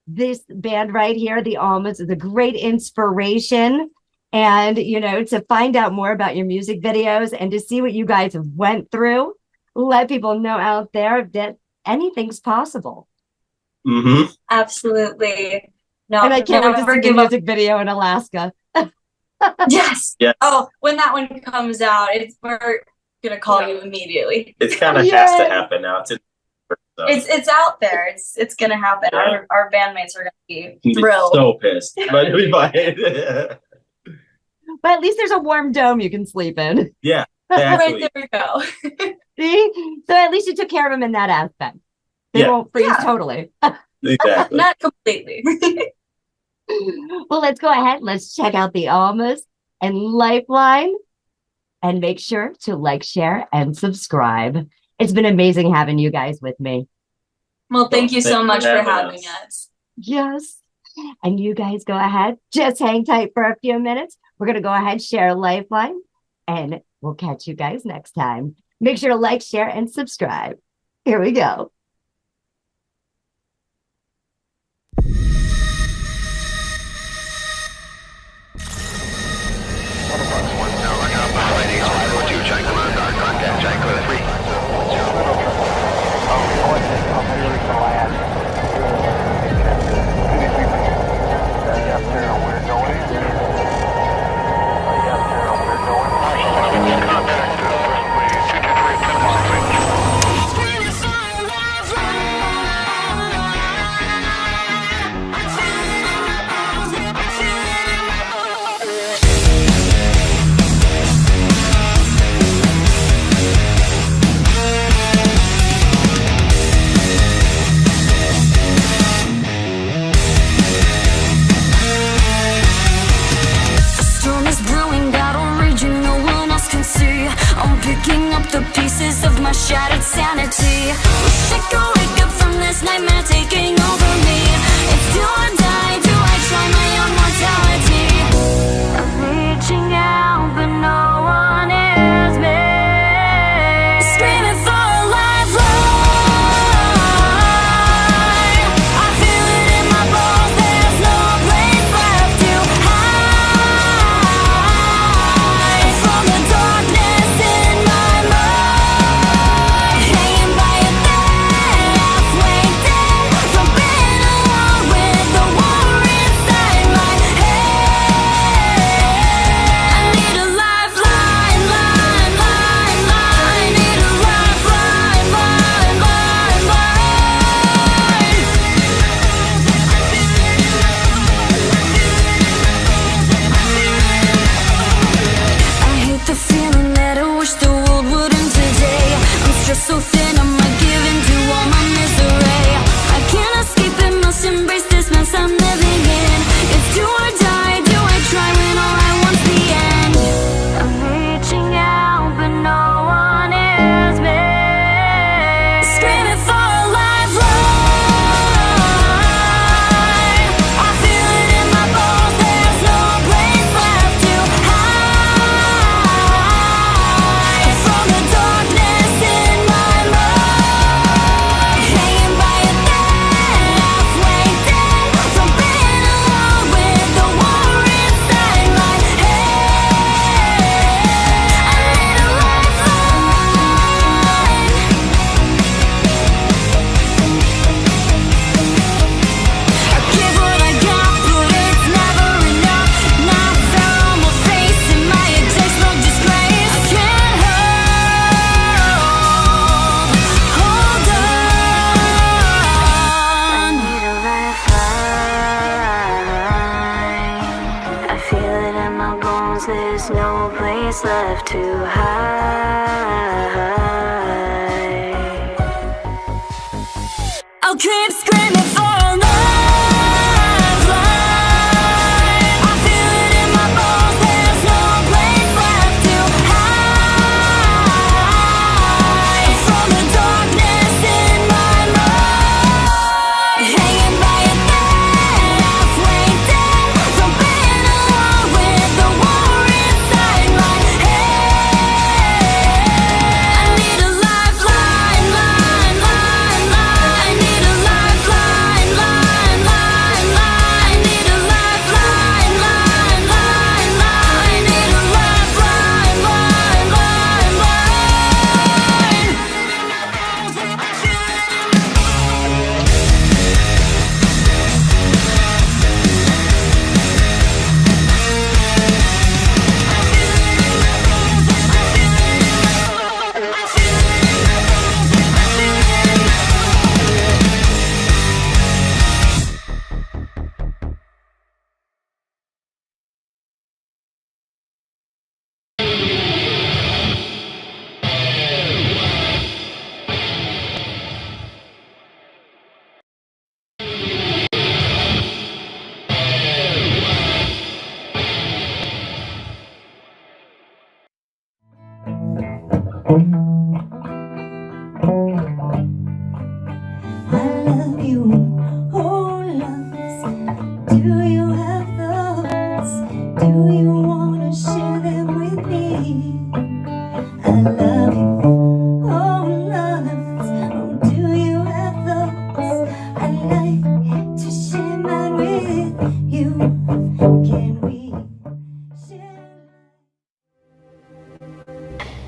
Speaker 12: This band right here, the Almas, is a great inspiration. And, you know, to find out more about your music videos and to see what you guys have went through, let people know out there that anything's possible.
Speaker 19: Absolutely. No,
Speaker 12: and I can't wait to see the music video in Alaska.
Speaker 19: Yes. Oh, when that one comes out, we're gonna call you immediately.
Speaker 20: It's kind of has to happen now.
Speaker 19: It's out there. It's gonna happen. Yeah. Our bandmates are gonna be thrilled.
Speaker 20: So pissed, but it'll be fine.
Speaker 12: But at least there's a warm dome you can sleep in.
Speaker 20: Yeah,
Speaker 19: exactly. Right, there we go.
Speaker 12: See, so at least you took care of them in that aspect. They won't freeze totally.
Speaker 20: Exactly.
Speaker 19: Not completely.
Speaker 12: Well, let's go ahead. Let's check out the Almas and Lifeline, and make sure to like, share, and subscribe. It's been amazing having you guys with me.
Speaker 19: Well, thank you so much for having us.
Speaker 12: Yes. And you guys go ahead. Just hang tight for a few minutes. We're going to go ahead, share Lifeline, and we'll catch you guys next time. Make sure to like, share, and subscribe. Here we go.
Speaker 17: reality. Wish I could wake up from this nightmare taking over me. It's do or die, do I try my own mortality? I'm reaching out, but no one hears me. Screaming for a lifeline. I feel it in my bones, there's no place left to hide from the darkness in my mind. Hanging by a thread, halfway dead from being alone with the war inside my head. I need a lifeline, line, line, line. Need a lifeline, line, line, line. I hate the feeling that I wish the world would end today. I'm stressed so thin, I might give in to all my misery. I can't escape it, must embrace this mess I'm living in. It's do or die, do I try when all I want's the end? I'm reaching out, but no one hears me. Screaming for a lifeline. I feel it in my bones, there's no place left to hide from the darkness in my mind. Hanging by a thread, halfway dead from being alone with the war inside my head. I need a lifeline. I give what I got, but it's never enough. Not fair on my face and my exact no disgrace. I can't hold on. I need a lifeline. I feel it in my bones, there's no place left to hide. I'll keep screaming for a lifeline. I feel it in my bones, there's no place left to hide from the darkness in my mind. Hanging by a thread, halfway dead from being alone with the war inside my head. I need a lifeline, line, line, line. I need a lifeline, line, line, line. I need a lifeline, line, line, line. I need a lifeline, line, line, line. I love you, oh loves. Do you have thoughts? Do you wanna share them with me? I love you, oh loves. Oh, do you have thoughts? I'd like to share mine with you. Can we share?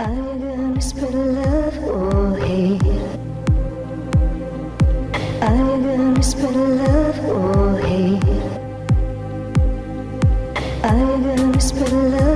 Speaker 17: Are you gonna spread love or hate? Are you gonna spread love or hate? Are you gonna spread love?